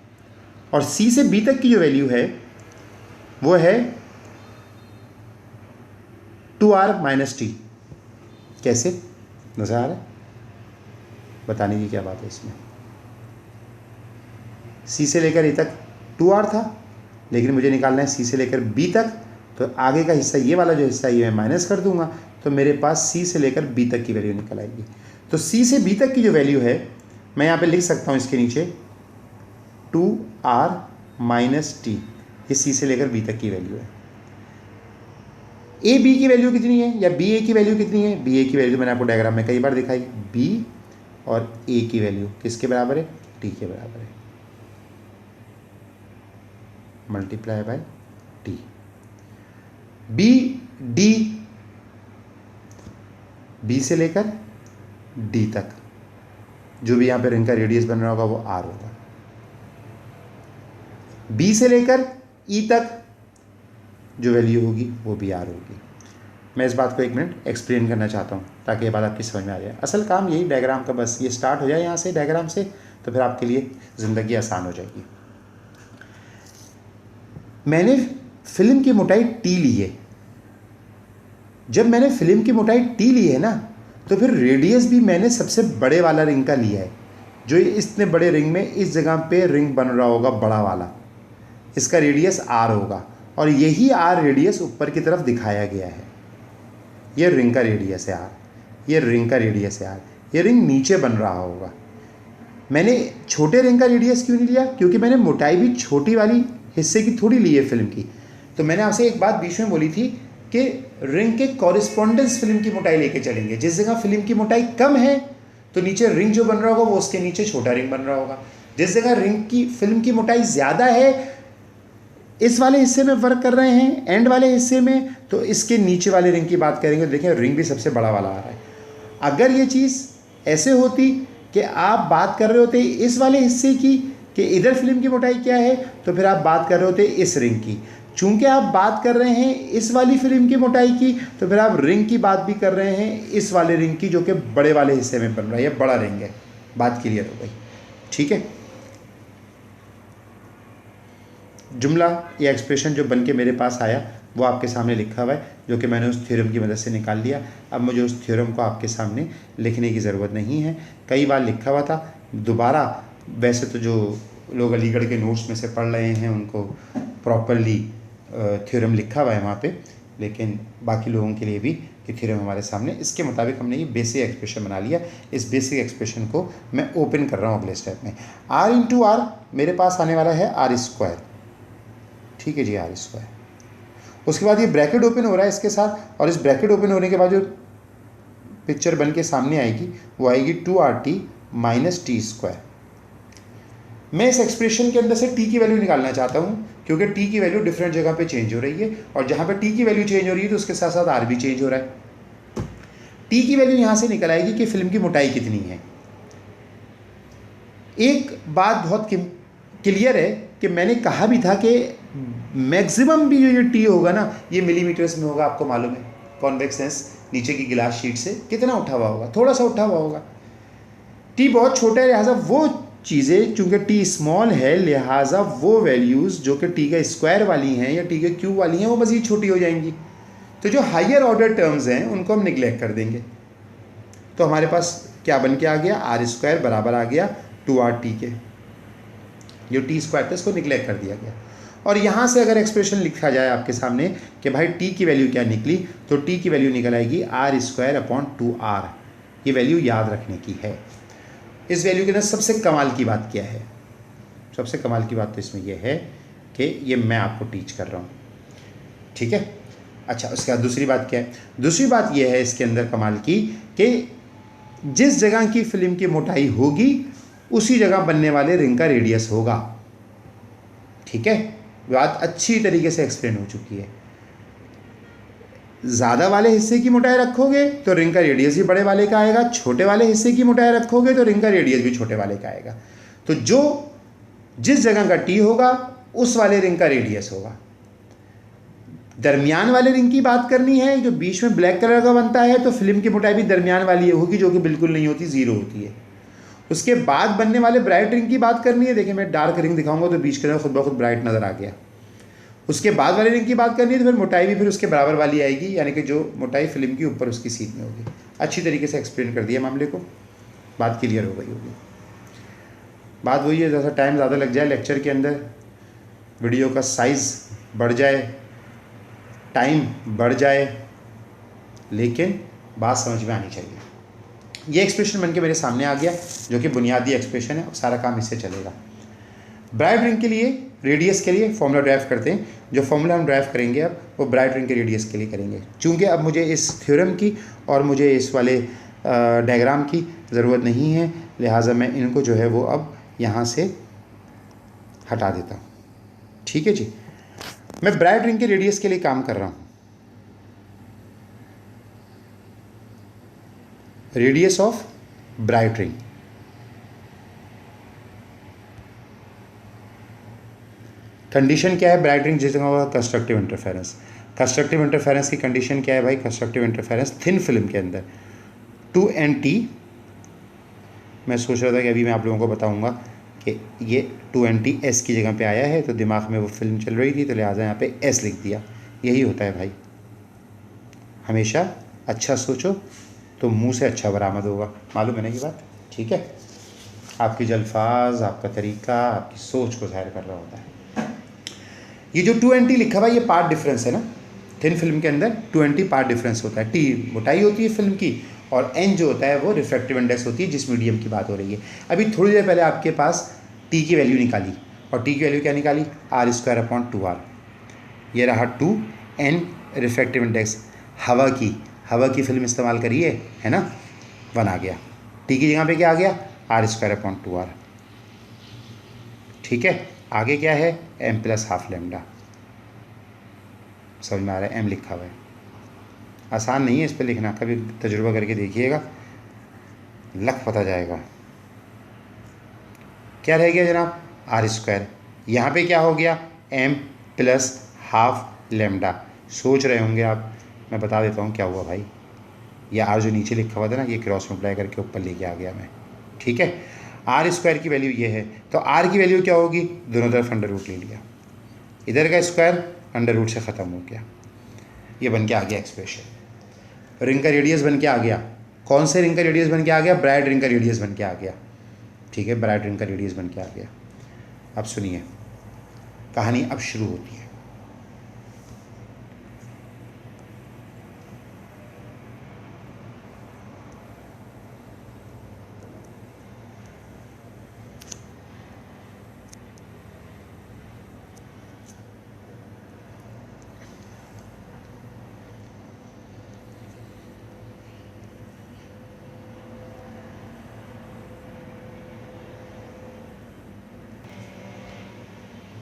और सी से बी तक की जो वैल्यू है वो है 2r माइनस टी। कैसे नज़र आ रहा है? बताने की क्या बात है इसमें? सी से लेकर ए तक 2r था, लेकिन मुझे निकालना है सी से लेकर बी तक, तो आगे का हिस्सा ये वाला जो हिस्सा ये मैं माइनस कर दूंगा, तो मेरे पास सी से लेकर बी तक की वैल्यू निकल आएगी। तो सी से बी तक की जो वैल्यू है मैं यहाँ पे लिख सकता हूँ इसके नीचे 2r माइनस टी, ये सी से लेकर बी तक की वैल्यू है। ए बी की वैल्यू कितनी है या बी ए की वैल्यू कितनी है? बी ए की वैल्यू मैंने आपको डायग्राम में कई बार दिखाई, बी और ए की वैल्यू किसके बराबर है? टी के बराबर है, multiply by T. B D, B से लेकर डी तक जो भी यहाँ पे रिंग का रेडियस बन रहा होगा वो आर होगा। बी से लेकर ई तक जो वैल्यू होगी वो भी आर होगी। मैं इस बात को एक मिनट एक्सप्लेन करना चाहता हूँ ताकि ये बात आपकी समझ में आ जाए। असल काम यही डायग्राम का, बस ये स्टार्ट हो जाए यहाँ से डायग्राम से, तो फिर आपके लिए ज़िंदगी आसान हो जाएगी। मैंने फिल्म की मोटाई टी ली है। जब मैंने फिल्म की मोटाई टी ली है ना, तो फिर रेडियस भी मैंने सबसे बड़े वाला रिंग का लिया है। जो इतने बड़े रिंग में इस जगह पे रिंग बन रहा होगा बड़ा वाला, इसका रेडियस आर होगा, और यही आर रेडियस ऊपर की तरफ दिखाया गया है। ये रिंग का रेडियस है आर, ये रिंग का रेडियस है आर, ये रिंग नीचे बन रहा होगा। मैंने छोटे रिंग का रेडियस क्यों नहीं लिया? क्योंकि मैंने मोटाई भी छोटी वाली हिस्से की थोड़ी ली है फिल्म की। तो मैंने आपसे एक बात बीच में बोली थी कि रिंग के कॉरिस्पॉन्डेंस फिल्म की मोटाई लेके चलेंगे। जिस जगह फिल्म की मोटाई कम है तो नीचे रिंग जो बन रहा होगा वो उसके नीचे छोटा रिंग बन रहा होगा। जिस जगह रिंग की फिल्म की मोटाई ज़्यादा है, इस वाले हिस्से में वर्क कर रहे हैं एंड वाले हिस्से में, तो इसके नीचे वाले रिंग की बात करेंगे तो देखें रिंग भी सबसे बड़ा वाला आ रहा है। अगर ये चीज़ ऐसे होती कि आप बात कर रहे होते इस वाले हिस्से की कि इधर फिल्म की मोटाई क्या है, तो फिर आप बात कर रहे होते इस रिंग की। चूंकि आप बात कर रहे हैं इस वाली फिल्म की मोटाई की, तो फिर आप रिंग की बात भी कर रहे हैं इस वाले रिंग की, जो कि बड़े वाले हिस्से में बन रहा है, ये बड़ा रिंग है। बात क्लियर हो गई? ठीक है। जुमला या एक्सप्रेशन जो बन के मेरे पास आया वो आपके सामने लिखा हुआ है, जो कि मैंने उस थ्योरम की मदद से निकाल लिया। अब मुझे उस थ्योरम को आपके सामने लिखने की ज़रूरत नहीं है, कई बार लिखा हुआ था। दोबारा वैसे तो जो लोग अलीगढ़ के नोट्स में से पढ़ रहे हैं उनको प्रॉपरली थ्योरम लिखा हुआ है वहाँ पे, लेकिन बाकी लोगों के लिए भी कि थ्योरम हमारे सामने, इसके मुताबिक हमने ये बेसिक एक्सप्रेशन बना लिया। इस बेसिक एक्सप्रेशन को मैं ओपन कर रहा हूँ अगले स्टेप में। r इंटू आर मेरे पास आने वाला है r स्क्वायर, ठीक है जी, r स्क्वायर। उसके बाद ये ब्रैकेट ओपन हो रहा है इसके साथ, और इस ब्रैकेट ओपन होने के बाद जो पिक्चर बन के सामने आएगी वो आएगी 2RT माइनस टी स्क्वायर। मैं इस एक्सप्रेशन के अंदर से t की वैल्यू निकालना चाहता हूँ, क्योंकि t की वैल्यू डिफरेंट जगह पे चेंज हो रही है, और जहाँ पे t की वैल्यू चेंज हो रही है तो उसके साथ साथ r भी चेंज हो रहा है। t की वैल्यू यहाँ से निकल आएगी कि फिल्म की मोटाई कितनी है। एक बात बहुत क्लियर है कि मैंने कहा भी था कि मैक्सिमम भी जो ये टी होगा ना, ये मिलीमीटर्स में होगा। आपको मालूम है कॉन्वेक्स लेंस नीचे की गिलास शीट से कितना उठा हुआ होगा, थोड़ा सा उठा हुआ होगा। टी बहुत छोटा है, लिहाजा वो चीज़ें, चूँकि टी स्मॉल है, लिहाजा वो वैल्यूज़ जो कि टी का स्क्वायर वाली हैं या टी के क्यूब वाली हैं वो मज़ीद छोटी हो जाएंगी। तो जो हायर ऑर्डर टर्म्स हैं उनको हम निगलेक्ट कर देंगे। तो हमारे पास क्या बन के आ गया, आर स्क्वायर बराबर आ गया 2RT के। जो टी स्क्वायर था इसको निगलेक्ट कर दिया गया। और यहाँ से अगर एक्सप्रेशन लिखा जाए आपके सामने कि भाई टी की वैल्यू क्या निकली, तो टी की वैल्यू निकल आएगी r स्क्वायर अपॉन 2r। ये वैल्यू याद रखने की है। इस वैल्यू के अंदर सबसे कमाल की बात क्या है? सबसे कमाल की बात तो इसमें यह है कि ये मैं आपको टीच कर रहा हूँ, ठीक है। अच्छा, उसके बाद दूसरी बात क्या है? दूसरी बात यह है इसके अंदर कमाल की कि जिस जगह की फिल्म की मोटाई होगी उसी जगह बनने वाले रिंग का रेडियस होगा, ठीक है। बात अच्छी तरीके से एक्सप्लेन हो चुकी है। ज़्यादा वाले हिस्से की मोटाई रखोगे तो रिंग का रेडियस भी बड़े वाले का आएगा, छोटे वाले हिस्से की मोटाई रखोगे तो रिंग का रेडियस भी छोटे वाले का आएगा। तो जो जिस जगह का टी होगा उस वाले रिंग का रेडियस होगा। दरमियान वाले रिंग की बात करनी है, जो बीच में ब्लैक कलर का बनता है, तो फिल्म की मोटाई भी दरमियान वाली होगी, जो कि बिल्कुल नहीं होती, ज़ीरो होती है। उसके बाद बनने वाले ब्राइट रिंग की बात करनी है। देखिए मैं डार्क रिंग दिखाऊंगा तो बीच के अंदर खुद ब खुद ब्राइट नज़र आ गया। उसके बाद वाले रिंग की बात करनी है तो फिर मोटाई भी फिर उसके बराबर वाली आएगी, यानी कि जो मोटाई फिल्म की ऊपर उसकी सीट में होगी। अच्छी तरीके से एक्सप्लेन कर दिया मामले को, बात क्लियर हो गई होगी। बात वही है, जैसा टाइम ज़्यादा लग जाए लेक्चर के अंदर, वीडियो का साइज़ बढ़ जाए, टाइम बढ़ जाए, लेकिन बात समझ में आनी चाहिए। ये एक्सप्रेशन बनके मेरे सामने आ गया, जो कि बुनियादी एक्सप्रेशन है, और सारा काम इससे चलेगा। ब्राइट रिंग के लिए, रेडियस के लिए फॉर्मूला ड्राइव करते हैं। जो फॉर्मूला हम ड्राइव करेंगे अब वो ब्राइट रिंग के रेडियस के लिए करेंगे। चूँकि अब मुझे इस थ्योरम की और मुझे इस वाले डायग्राम की ज़रूरत नहीं है, लिहाजा मैं इनको जो है वो अब यहाँ से हटा देता हूँ, ठीक है जी। मैं ब्राइट रिंग के रेडियस के लिए काम कर रहा हूँ। Radius of bright ring, condition क्या है ब्राइट रिंग जिस जगह होगा कंस्ट्रक्टिव इंटरफेरेंस। कंस्ट्रक्टिव इंटरफेरेंस की कंडीशन क्या है भाई? कंस्ट्रक्टिव इंटरफेरेंस थिन फिल्म के अंदर 2NT। मैं सोच रहा था कि अभी मैं आप लोगों को बताऊंगा कि ये 2NT S की जगह पे आया है, तो दिमाग में वो फिल्म चल रही थी तो लिहाजा यहाँ पे S लिख दिया। यही होता है भाई, हमेशा अच्छा सोचो तो मुंह से अच्छा बरामद होगा। मालूम है ना ये बात? ठीक है, आपके जो अल्फाज, आपका तरीका, आपकी सोच को ज़ाहिर कर रहा होता है। ये जो 2NT लिखा हुआ है ये पार्ट डिफरेंस है ना। थिन फिल्म के अंदर 2NT पार्ट डिफरेंस होता है। T मोटाई होती है फिल्म की, और N जो होता है वो रिफ्रैक्टिव इंडेक्स होती है जिस मीडियम की बात हो रही है। अभी थोड़ी देर पहले आपके पास T की वैल्यू निकाली, और T की वैल्यू क्या निकाली? R square upon 2R। ये रहा 2N रिफ्रैक्टिव इंडेक्स। हवा की फिल्म इस्तेमाल करिए, है ना, 1 आ गया। T की जगह पे क्या आ गया? R square upon 2R। ठीक है, आगे क्या है? m plus half lambda. समझ में आ रहा है? m लिखा हुआ है, आसान नहीं है इस पर लिखना, कभी तजुर्बा करके देखिएगा, लख पता जाएगा। क्या रह गया जनाब? R square. यहाँ पे क्या हो गया? m plus half lambda. सोच रहे होंगे आप, मैं बता देता हूँ क्या हुआ भाई। ये आर जो नीचे लिखा हुआ था ना, ये क्रॉस मल्टीप्लाई करके ऊपर लेके आ गया मैं, ठीक है। आर स्क्वायर की वैल्यू ये है, तो आर की वैल्यू क्या होगी? दोनों तरफ अंडर रूट ले लिया, इधर का स्क्वायर अंडर रूट से ख़त्म हो गया, ये बन के आ गया एक्सप्रेशन। रिंग का रेडियस बन के आ गया। कौन से रिंग का रेडियस बन के आ गया? ब्राइट रिंग का रेडियस बन के आ गया, ठीक है, ब्राइट रिंग का रेडियस बन के आ गया। अब सुनिए, कहानी अब शुरू होती है।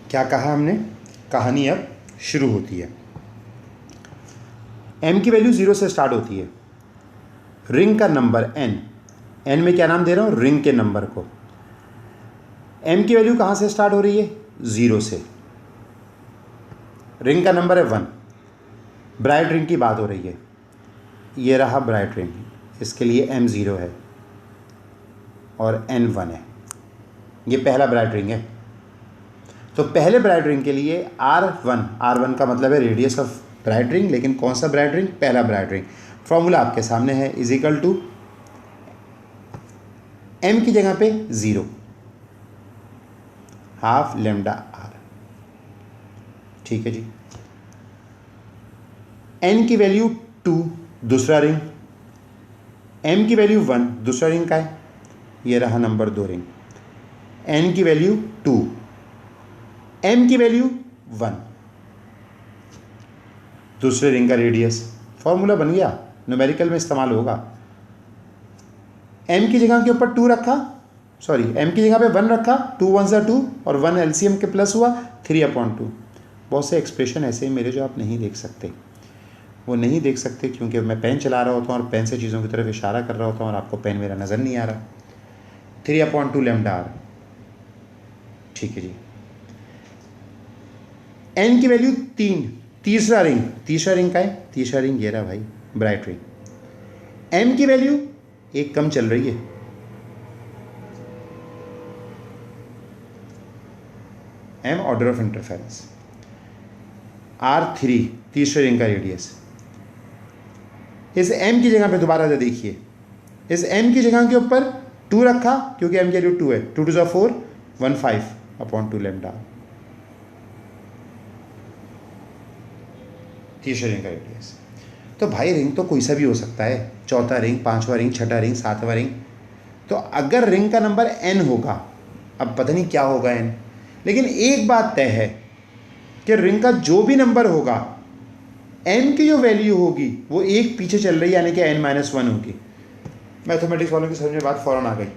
क्या कहा हमने? कहानी अब शुरू होती है। m की वैल्यू 0 से स्टार्ट होती है। रिंग का नंबर n में क्या नाम दे रहा हूँ? रिंग के नंबर को। m की वैल्यू कहाँ से स्टार्ट हो रही है? 0 से। रिंग का नंबर है 1। ब्राइट रिंग की बात हो रही है, ये रहा ब्राइट रिंग, इसके लिए m 0 है और n 1 है। ये पहला ब्राइट रिंग है। तो पहले ब्राइट रिंग के लिए R1 का मतलब है रेडियस ऑफ ब्राइट रिंग, लेकिन कौन सा ब्राइट रिंग? पहला ब्राइट रिंग। फॉर्मूला आपके सामने है, इज इक्वल टू m की जगह पे 0, हाफ लेमडा r, ठीक है जी। n की वैल्यू 2, दूसरा रिंग। m की वैल्यू 1, दूसरा रिंग का है, ये रहा नंबर 2 रिंग। n की वैल्यू 2, m की वैल्यू 1, दूसरे रिंग का रेडियस। फॉर्मूला बन गया, न्यूमेरिकल में इस्तेमाल होगा। m की जगह के ऊपर 2 रखा, सॉरी m की जगह पे 1 रखा, 2 1 सा 2 और 1 एलसीएम के प्लस हुआ 3/2। बहुत से एक्सप्रेशन ऐसे ही मेरे जो आप नहीं देख सकते, वो नहीं देख सकते क्योंकि मैं पेन चला रहा होता हूँ और पेन से चीज़ों की तरफ इशारा कर रहा होता हूँ और आपको पेन मेरा नज़र नहीं आ रहा। 3/2 लेमडा r, ठीक है जी। n की वैल्यू 3, तीसरा रिंग का है, तीसरा रिंग ये रहा भाई, ब्राइट रिंग। m की वैल्यू 1 कम चल रही है, m order of interference. R3, तीसरे रिंग का रेडियस। इस m की जगह पे दोबारा से देखिए, इस m की जगह के ऊपर 2 रखा क्योंकि m की वैल्यू 2 है, 2 2 4 15/2 लेमडा, तीसरे रिंग का रेडियस। तो भाई रिंग तो कोई सा भी हो सकता है, चौथा रिंग, पांचवा रिंग, छठा रिंग, सातवां रिंग। तो अगर रिंग का नंबर n होगा, अब पता नहीं क्या होगा n, लेकिन एक बात तय है कि रिंग का जो भी नंबर होगा, n की जो वैल्यू होगी वो एक पीछे चल रही है, यानी कि n-1 होगी। मैथमेटिक्स वालों की समझ में बात फ़ौरन आ गई।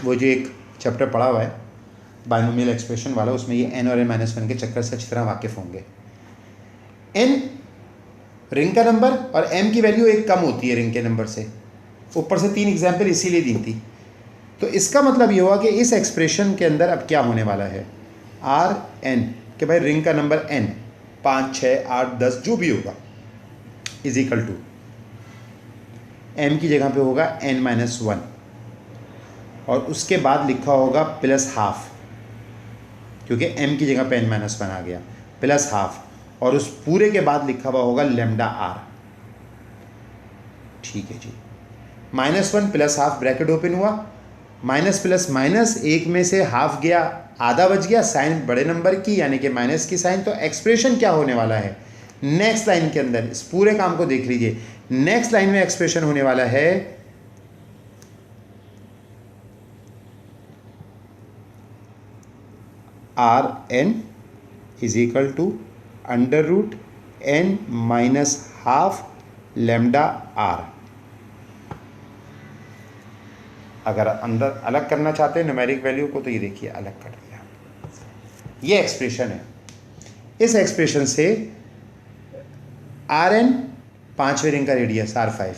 वो जो एक चैप्टर पढ़ा हुआ है बाइनोमियल एक्सप्रेशन वाला, उसमें ये n और n-1 के चक्कर से अच्छी तरह वाकिफ़ होंगे। n रिंग का नंबर और m की वैल्यू एक कम होती है रिंग के नंबर से। ऊपर से 3 एग्जाम्पल इसीलिए दी थी। तो इसका मतलब ये हुआ कि इस एक्सप्रेशन के अंदर अब क्या होने वाला है, Rn कि भाई रिंग का नंबर n 5 6 8 10 जो भी होगा इज इक्वल टू m की जगह पे होगा n-1 और उसके बाद लिखा होगा प्लस हाफ, क्योंकि m की जगह पे n-1 आ गया, प्लस हाफ, और उस पूरे के बाद लिखा हुआ होगा लेमडा r, ठीक है जी। -1 प्लस हाफ, ब्रैकेट ओपन हुआ, माइनस प्लस माइनस, एक में से हाफ गया, आधा बच गया, साइन बड़े नंबर की यानी कि माइनस की साइन। तो एक्सप्रेशन क्या होने वाला है नेक्स्ट लाइन के अंदर, इस पूरे काम को देख लीजिए। नेक्स्ट लाइन में एक्सप्रेशन होने वाला है Rn is equal to √n-12 lambda r। अगर अंदर अलग करना चाहते हैं न्यूमेरिक वैल्यू को, तो ये देखिए अलग कर दिया, ये एक्सप्रेशन है। इस एक्सप्रेशन से Rn 5वें रिंग का रेडियस R5,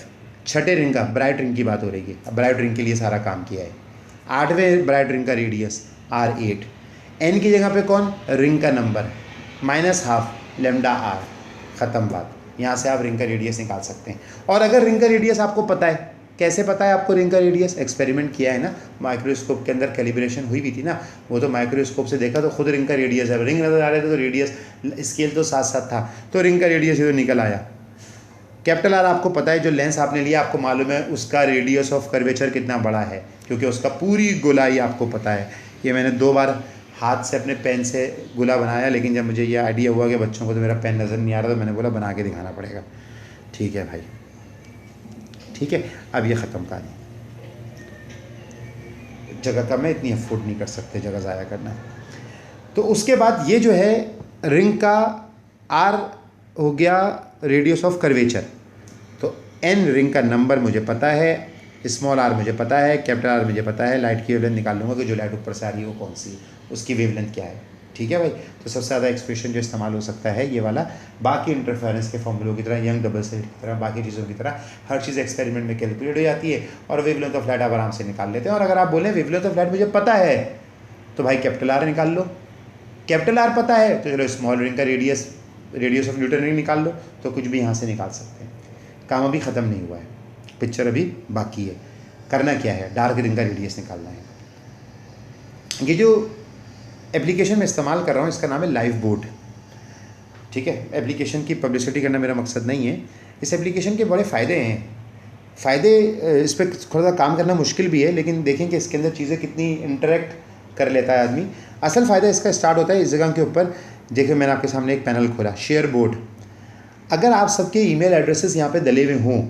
छठे रिंग का ब्राइट रिंग की बात हो रही है, अब ब्राइट रिंग के लिए सारा काम किया है। आठवें ब्राइट रिंग का रेडियस R8, n की जगह पे कौन, रिंग का नंबर -12 लैम्डा r, ख़त्म बात। यहाँ से आप रिंग का रेडियस निकाल सकते हैं। और अगर रिंग का रेडियस आपको पता है, कैसे पता है आपको रिंग का रेडियस, एक्सपेरिमेंट किया है ना, माइक्रोस्कोप के अंदर कैलिब्रेशन हुई भी थी ना, वो तो माइक्रोस्कोप से देखा तो खुद रिंग का रेडियस है, रिंग नज़र आ रहे थे तो रेडियस स्केल तो साथ साथ था, तो रिंग का रेडियस ये तो निकल आया। कैपिटल आर आपको पता है, जो लेंस आपने लिया आपको मालूम है उसका रेडियस ऑफ कर्वेचर कितना बड़ा है, क्योंकि उसका पूरी गोलाई आपको पता है। ये मैंने 2 बार हाथ से अपने पेन से गोला बनाया, लेकिन जब मुझे ये आइडिया हुआ कि बच्चों को तो मेरा पेन नज़र नहीं आ रहा, तो मैंने बोला बना के दिखाना पड़ेगा। ठीक है भाई, ठीक है। अब ये ख़त्म कहानी, जगह कम है, इतनी अफोर्ड नहीं कर सकते जगह ज़ाया करना। तो उसके बाद ये जो है रिंग का आर हो गया रेडियस ऑफ कर्वेचर, तो एन रिंग का नंबर मुझे पता है, स्मॉल आर मुझे पता है, कैपिटल आर मुझे पता है, लाइट की वेवलेंथ निकाल लूँगा कि जो लाइट ऊपर से आ रही है वो कौन सी, उसकी वेवलेंथ क्या है। ठीक है भाई, तो सबसे ज़्यादा एक्सप्रेशन जो इस्तेमाल हो सकता है ये वाला, बाकी इंटरफेरेंस के फॉर्मूलों की तरह, यंग डबल स्लिट की तरह, बाकी चीज़ों की तरह हर चीज़ एक्सपेरिमेंट में कैलकुलेट हो जाती है और वेवलेंथ ऑफ लाइट आप आराम से निकाल लेते हैं। और अगर आप बोलें वेवलेंथ ऑफ लाइट मुझे पता है, तो भाई कैपिटल आर निकाल लो। कैपिटल आर पता है तो चलो स्मॉल रिंग का रेडियस ऑफ न्यूटन रिंग निकाल लो, तो कुछ भी यहाँ से निकाल सकते हैं। काम अभी ख़त्म नहीं हुआ है, पिक्चर अभी बाकी है। करना क्या है, डार्क रिंग का रेडियस निकालना है। ये जो एप्लीकेशन में इस्तेमाल कर रहा हूँ इसका नाम है लाइव बोर्ड। ठीक है, एप्लीकेशन की पब्लिसिटी करना मेरा मकसद नहीं है। इस एप्लीकेशन के बड़े फ़ायदे हैं, इस पर थोड़ा सा काम करना मुश्किल भी है, लेकिन देखें कि इसके अंदर चीज़ें कितनी इंटरेक्ट कर लेता है आदमी। असल फ़ायदा इसका स्टार्ट होता है इस जगह के ऊपर। देखिए मैंने आपके सामने एक पैनल खोला, शेयर बोर्ड। अगर आप सबके ईमेल एड्रेसेस यहाँ पे डले हुए हों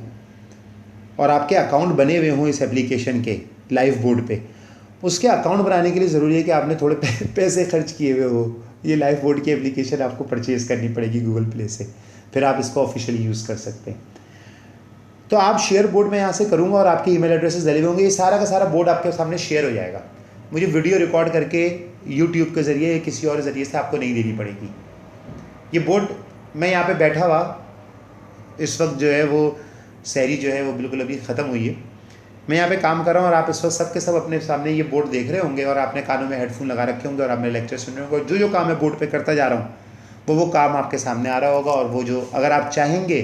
और आपके अकाउंट बने हुए हों इस एप्लीकेशन के लाइव बोर्ड पे, उसके अकाउंट बनाने के लिए ज़रूरी है कि आपने थोड़े पैसे खर्च किए हुए हो। ये लाइव बोर्ड की एप्लीकेशन आपको परचेज़ करनी पड़ेगी गूगल प्ले से, फिर आप इसको ऑफिशियली यूज़ कर सकते हैं। तो आप शेयर बोर्ड में यहाँ से करूँगा और आपके ईमेल एड्रेसेस डले होंगे, ये सारा का सारा बोर्ड आपके सामने शेयर हो जाएगा। मुझे वीडियो रिकॉर्ड करके यूट्यूब के ज़रिए या किसी और ज़रिए से आपको नहीं देनी पड़ेगी। ये बोर्ड मैं यहाँ पे बैठा हुआ, इस वक्त जो है वो सहरी जो है वो बिल्कुल अभी ख़त्म हुई है, मैं यहाँ पे काम कर रहा हूँ और आप इस वक्त सब के सब अपने सामने ये बोर्ड देख रहे होंगे और आपने कानों में हेडफोन लगा रखे होंगे और आप मेरे लेक्चर सुन रहे होंगे। जो जो काम मैं बोर्ड पे करता जा रहा हूँ वो काम आपके सामने आ रहा होगा। और वो जो अगर आप चाहेंगे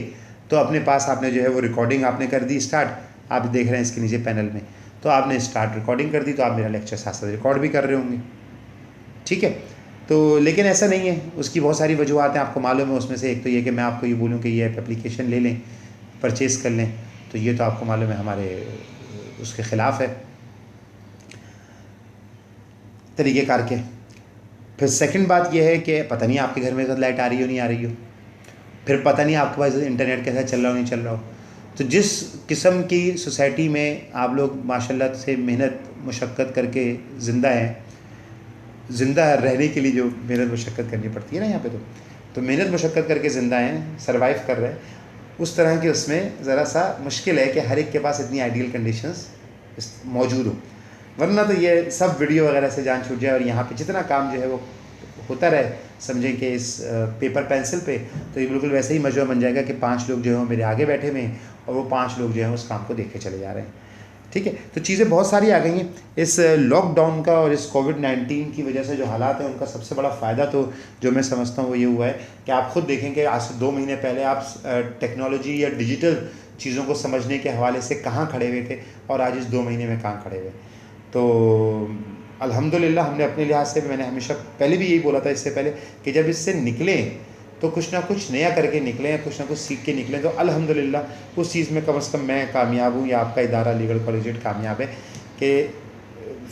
तो अपने पास आपने जो है वो रिकॉर्डिंग आपने कर दी स्टार्ट, आप देख रहे हैं इसके नीचे पैनल में, तो आपने स्टार्ट रिकॉर्डिंग कर दी, तो आप मेरा लेक्चर साथ साथ रिकॉर्ड भी कर रहे होंगे। ठीक है, तो लेकिन ऐसा नहीं है, उसकी बहुत सारी वजूहत हैं, आपको मालूम है। उसमें से एक तो ये कि मैं आपको ये बोलूँ कि ये एप्लीकेशन ले लें, परचेज़ कर लें, तो ये तो आपको मालूम है हमारे उसके ख़िलाफ़ है तरीक़ेकार के। फिर सेकंड बात यह है कि पता नहीं आपके घर में लाइट आ रही हो नहीं आ रही हो, फिर पता नहीं आपके पास इंटरनेट कैसा चल रहा हो नहीं चल रहा हो। तो जिस किस्म की सोसाइटी में आप लोग माशाल्लाह से मेहनत मुशक्क़त करके ज़िंदा हैं, ज़िंदा रहने के लिए जो मेहनत मुशक्क़त करनी पड़ती है ना यहाँ पे, तो मेहनत मुशक्क़त करके ज़िंदा हैं, सर्वाइव कर रहे हैं, उस तरह की उसमें ज़रा सा मुश्किल है कि हर एक के पास इतनी आइडियल कंडीशंस मौजूद हो। वरना तो ये सब वीडियो वगैरह से जान छूट जाए और यहाँ पे जितना काम जो है वो होता रहे, समझें कि इस पेपर पेंसिल पे, तो ये बिल्कुल वैसे ही मजबूर बन जाएगा कि 5 लोग जो हैं मेरे आगे बैठे हुए हैं और वो 5 लोग जो हैं उस काम को देखे चले जा रहे हैं। ठीक है, तो चीज़ें बहुत सारी आ गई हैं इस लॉकडाउन का और इस कोविड-19 की वजह से जो हालात हैं उनका सबसे बड़ा फ़ायदा तो जो मैं समझता हूँ वो ये हुआ है कि आप ख़ुद देखेंगे आज से 2 महीने पहले आप टेक्नोलॉजी या डिजिटल चीज़ों को समझने के हवाले से कहाँ खड़े हुए थे और आज इस 2 महीने में कहाँ खड़े हुए। तो अल्हम्दुलिल्लाह हमने अपने लिहाज से, मैंने हमेशा पहले भी यही बोला था इससे पहले कि जब इससे निकलें तो कुछ ना कुछ नया करके निकलें, कुछ ना कुछ सीख के निकलें। तो अल्हम्दुलिल्लाह उस चीज़ में कम से कम मैं कामयाब हूँ या आपका इदारा लीगल कॉलेजिएट कामयाब है कि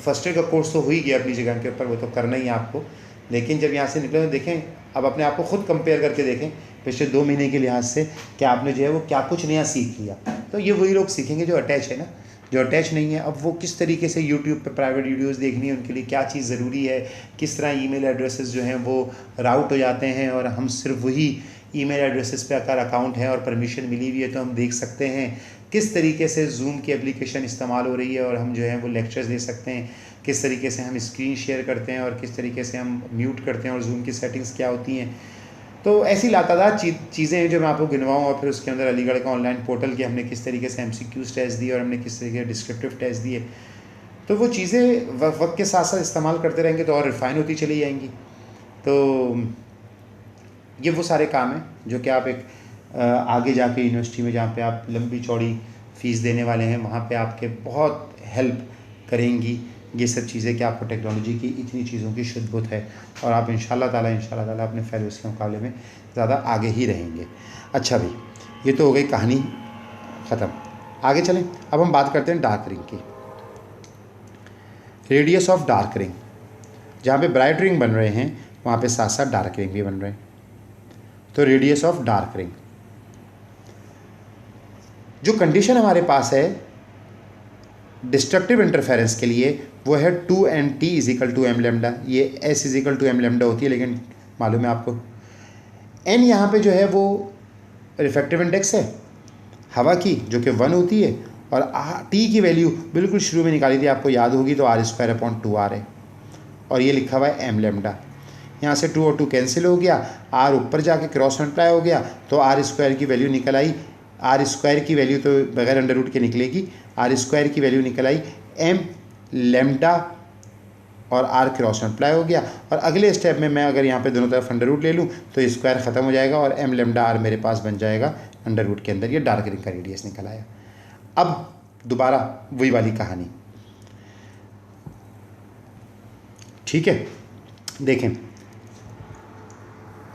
फ़र्स्ट ईयर का कोर्स तो हो ही गया अपनी जगह के ऊपर, वो तो करना ही है आपको। लेकिन जब यहाँ से निकले तो देखें, अब अपने आप को ख़ुद कंपेयर करके देखें पिछले 2 महीने के लिहाज से कि आपने जो है वो क्या कुछ नया सीख लिया। तो ये वही लोग सीखेंगे जो अटैच है ना, जो अटैच नहीं है। अब वो किस तरीके से यूट्यूब पे प्राइवेट वीडियोस देखनी है, उनके लिए क्या चीज़ ज़रूरी है, किस तरह ईमेल एड्रेसेस जो हैं वो राउट हो जाते हैं और हम सिर्फ वही ईमेल एड्रेसेस पे अगर अकाउंट है और परमिशन मिली हुई है तो हम देख सकते हैं, किस तरीके से जूम की एप्लीकेशन इस्तेमाल हो रही है और हम जो है वो लेक्चर्स दे सकते हैं, किस तरीके से हम स्क्रीन शेयर करते हैं और किस तरीके से हम म्यूट करते हैं और जूम की सेटिंग्स क्या होती हैं। तो ऐसी लातादार चीज़ें हैं जो मैं आपको गिनवाऊँ, और फिर उसके अंदर अलीगढ़ का ऑनलाइन पोर्टल की हमने किस तरीके से MCQs टेस्ट दिए और हमने किस तरीके के डिस्क्रिप्टिव टेस्ट दिए, तो वो चीज़ें वक्त के साथ साथ इस्तेमाल करते रहेंगे तो और रिफ़ाइन होती चली जाएंगी। तो ये वो सारे काम हैं जो कि आप एक आगे जाके यूनिवर्सिटी में जहाँ पे आप लंबी चौड़ी फ़ीस देने वाले हैं, वहाँ पे आपके बहुत हेल्प करेंगी ये सब चीज़ें कि आपको टेक्नोलॉजी की इतनी चीज़ों की शुद्ध है, और आप इंशाल्लाह ताला अपने फेलोज़ के मुकाबले में ज़्यादा आगे ही रहेंगे। अच्छा भाई, ये तो हो गई कहानी ख़त्म, आगे चलें। अब हम बात करते हैं डार्क रिंग की। रेडियस ऑफ डार्क रिंग, जहाँ पे ब्राइट रिंग बन रहे हैं वहाँ पे साथ साथ डार्क रिंग भी बन रहे हैं। तो रेडियस ऑफ डार्क रिंग, जो कंडीशन हमारे पास है डिस्ट्रक्टिव इंटरफेरेंस के लिए वो है 2nt = m लैम्डा। ये s = m लैम्डा होती है, लेकिन मालूम है आपको n यहाँ पे जो है वो रिफ्रैक्टिव इंडेक्स है हवा की, जो कि 1 होती है, और t की वैल्यू बिल्कुल शुरू में निकाली थी, आपको याद होगी, तो r²/2r है, और ये लिखा हुआ है m लैम्डा। यहाँ से 2 और 2 कैंसिल हो गया, r ऊपर जाके क्रॉस मल्टीप्लाई हो गया, तो r² की वैल्यू निकल आई। r² की वैल्यू तो बगैर अंडर रूट के निकलेगी, r² की वैल्यू निकल आई m लैम्डा, और r क्रॉस मल्टीप्लाई हो गया। और अगले स्टेप में मैं अगर यहाँ पे दोनों तरफ अंडर रूट ले लूँ तो स्क्वायर ख़त्म हो जाएगा और m लैम्डा r मेरे पास बन जाएगा अंडर रूट के अंदर। ये डार्क रिंग का रेडियस निकल आया। अब दोबारा वही वाली कहानी, ठीक है। देखें,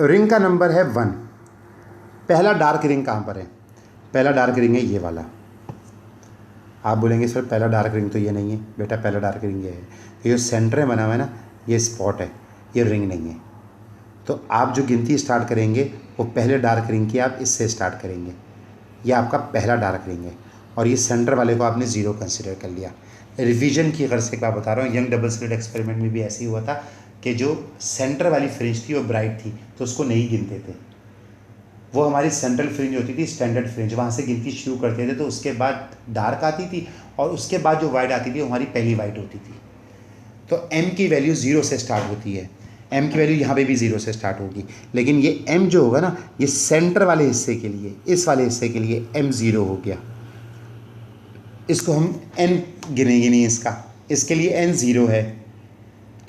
रिंग का नंबर है 1। पहला डार्क रिंग कहाँ पर है? पहला डार्क रिंग है ये वाला। आप बोलेंगे सर पहला डार्क रिंग तो ये नहीं है। बेटा पहला डार्क रिंग ये है, ये सेंटर में बना हुआ है ना, ये स्पॉट है, ये रिंग नहीं है। तो आप जो गिनती स्टार्ट करेंगे वो पहले डार्क रिंग की आप इससे स्टार्ट करेंगे। ये आपका पहला डार्क रिंग है, और ये सेंटर वाले को आपने 0 कंसिडर कर लिया। रिवीजन की गर्ज से एक बात बता रहा हूँ, यंग डबल स्लिट एक्सपेरिमेंट में भी ऐसे ही हुआ था कि जो सेंटर वाली फ्रिंज थी वो ब्राइट थी तो उसको नहीं गिनते थे। वो हमारी सेंट्रल फ्रिंज होती थी, स्टैंडर्ड फ्रिंज, वहाँ से गिनती शुरू करते थे, तो उसके बाद डार्क आती थी और उसके बाद जो वाइट आती थी वो हमारी पहली वाइट होती थी। तो m की वैल्यू 0 से स्टार्ट होती है, m की वैल्यू यहाँ पे भी 0 से स्टार्ट होगी, लेकिन ये m जो होगा ना, ये सेंटर वाले हिस्से के लिए, इस वाले हिस्से के लिए m 0 हो गया। इसको हम n गिनेंगे नहीं, इसके लिए n 0 है,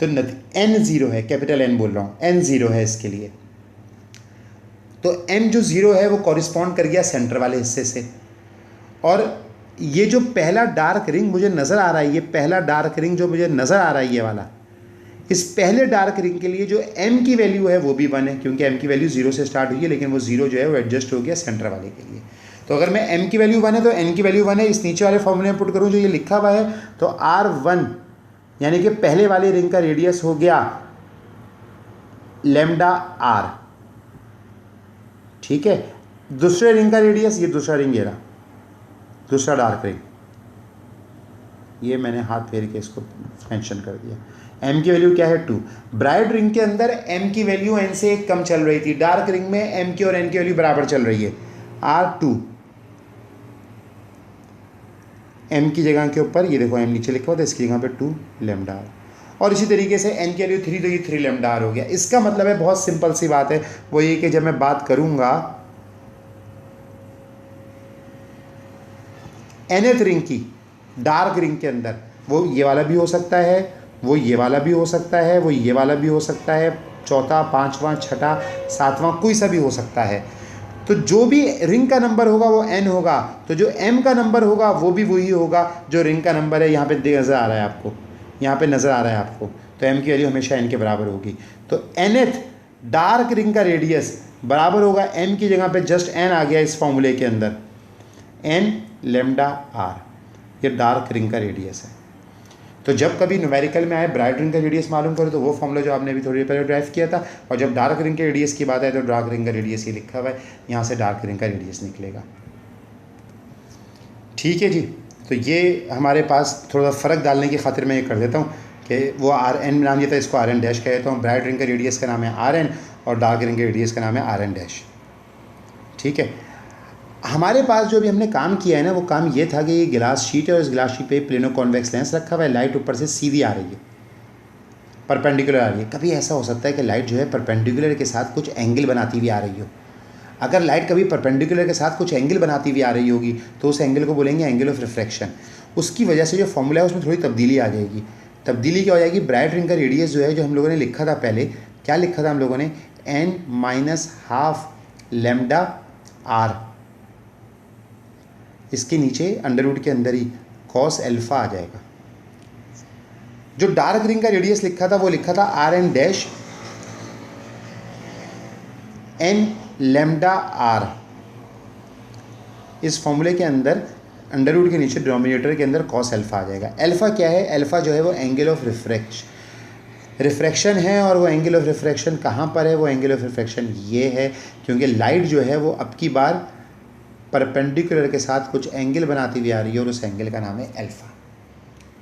तो n 0 है, कैपिटल N बोल रहा हूँ, n 0 है इसके लिए। तो m जो 0 है वो कॉरिस्पॉन्ड कर गया सेंटर वाले हिस्से से। और ये जो पहला डार्क रिंग मुझे नज़र आ रहा है, ये पहला डार्क रिंग जो मुझे नज़र आ रहा है ये वाला, इस पहले डार्क रिंग के लिए जो m की वैल्यू है वो भी 1 है, क्योंकि m की वैल्यू 0 से स्टार्ट हुई है, लेकिन वो 0 जो है वो एडजस्ट हो गया सेंटर वाले के लिए। तो अगर मैं m की वैल्यू 1 है तो n की वैल्यू 1 है, इस नीचे वाले फॉर्मूले में पुट करूँ जो ये लिखा हुआ है, तो r1 यानी कि पहले वाले रिंग का रेडियस हो गया लैम्डा r, ठीक है। दूसरे रिंग का रेडियस, ये दूसरा रिंग ये रहा, दूसरा डार्क रिंग, ये मैंने हाथ फेर के इसको मेंशन कर दिया। m की वैल्यू क्या है 2। ब्राइट रिंग के अंदर m की वैल्यू n से एक कम चल रही थी, डार्क रिंग में m की और n की वैल्यू बराबर चल रही है, r2 m की जगह के ऊपर ये देखो m नीचे लिखा हुआ था, इसकी जगह पे 2 लैम्डा r, और इसी तरीके से n की वैल्यू 3 तो ये 3 लैम्डा r हो गया। इसका मतलब है बहुत सिंपल सी बात है, वो ये कि जब मैं बात करूंगा nth रिंग की डार्क रिंग के अंदर, वो ये वाला भी हो सकता है, वो ये वाला भी हो सकता है, वो ये वाला भी हो सकता है, चौथा, पांचवा, छठा, सातवां, कोई सा भी हो सकता है। तो जो भी रिंग का नंबर होगा वो n होगा, तो जो m का नंबर होगा वो भी वही होगा जो रिंग का नंबर है। यहाँ पे नज़र आ रहा है आपको, यहाँ पे नज़र आ रहा है आपको, तो m की वैल्यू हमेशा n के बराबर होगी। तो nth डार्क रिंग का रेडियस बराबर होगा m की जगह पे जस्ट n आ गया इस फॉर्मूले के अंदर, n लैम्डा r, ये डार्क रिंग का रेडियस है। तो जब कभी न्यूमेरिकल में आए ब्राइट रिंग का रेडियस मालूम करो तो वो फॉर्मूला जो आपने अभी थोड़ी देर पहले ड्राइव किया था, और जब डार्क रिंग के रेडियस की बात है तो डार्क रिंग का रेडियस ये लिखा हुआ है, यहाँ से डार्क रिंग का रेडियस निकलेगा। ठीक है जी, तो ये हमारे पास थोड़ा फ़र्क डालने की खातिर मैं ये कर देता हूँ कि वो Rn नाम ये था, इसको Rn डैश कहता हूँ। ब्राइट रिंग का रेडियस का नाम है Rn और डार्क रिंग के रेडियस का नाम है Rn डैश। ठीक है, हमारे पास जो भी हमने काम किया है ना, वो काम ये था कि ये गिलास शीट है और इस गिलास शीट पे प्लेनो कॉन्वेक्स लेंस रखा हुआ है, लाइट ऊपर से सीधी आ रही है, परपेंडिकुलर आ रही है। कभी ऐसा हो सकता है कि लाइट जो है परपेंडिकुलर के साथ कुछ एंगल बनाती हुई आ रही हो। अगर लाइट कभी परपेंडिकुलर के साथ कुछ एंगल बनाती हुई आ रही होगी तो उस एंगल को बोलेंगे एंगल ऑफ रिफ्रैक्शन। उसकी वजह से जो फॉर्मूला है उसमें थोड़ी तब्दीली आ जाएगी। तब्दीली क्या हो जाएगी, ब्राइट रिंग का रेडियस जो है, जो हम लोगों ने लिखा था पहले, क्या लिखा था हम लोगों ने, n-12 लैम्डा r, इसके नीचे अंडर रूट के अंदर ही कॉस अल्फा आ जाएगा। जो डार्क रिंग का रेडियस लिखा था वो लिखा था rn dash n lambda r। इस फॉर्मूले के अंदर अंडर रूट के नीचे डिनोमिनेटर के अंदर कॉस अल्फा आ जाएगा। अल्फा क्या है, अल्फा जो है वो एंगल ऑफ रिफ्रैक्शन है, और वो एंगल ऑफ रिफ्रैक्शन कहाँ पर है, वो एंगल ऑफ रिफ्रैक्शन ये है, क्योंकि लाइट जो है वो अब की बार परपेंडिकुलर के साथ कुछ एंगल बनाती हुई आ रही है और उस एंगल का नाम है अल्फा।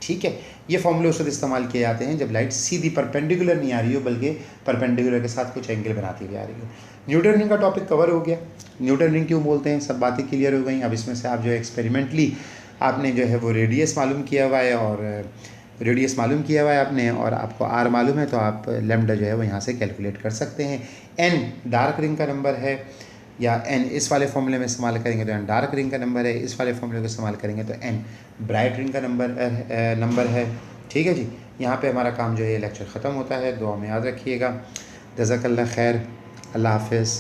ठीक है, ये फॉर्मूले उस वक्त इस्तेमाल किए जाते हैं जब लाइट सीधी परपेंडिकुलर नहीं आ रही हो बल्कि परपेंडिकुलर के साथ कुछ एंगल बनाती हुई आ रही हो। न्यूटन रिंग का टॉपिक कवर हो गया। न्यूटन रिंग क्यों बोलते हैं, सब बातें क्लियर हो गई। अब इसमें से आप जो है एक्सपेरिमेंटली आपने जो है वो रेडियस मालूम किया हुआ है, और रेडियस मालूम किया हुआ है आपने, और आपको आर मालूम है, तो आप लैम्डा जो है वो यहाँ से कैलकुलेट कर सकते हैं। एन डार्क रिंग का नंबर है, या एन इस वाले फॉर्मूले में इस्तेमाल करेंगे तो एन डार्क रिंग का नंबर है, इस वाले फॉर्मूले को इस्तेमाल करेंगे तो एन ब्राइट रिंग का नंबर है। ठीक है जी, यहाँ पे हमारा काम जो है ये लेक्चर ख़त्म होता है। दुआ में याद रखिएगा। जज़ाकल्लाह खैर, अल्लाह हाफ़िज़।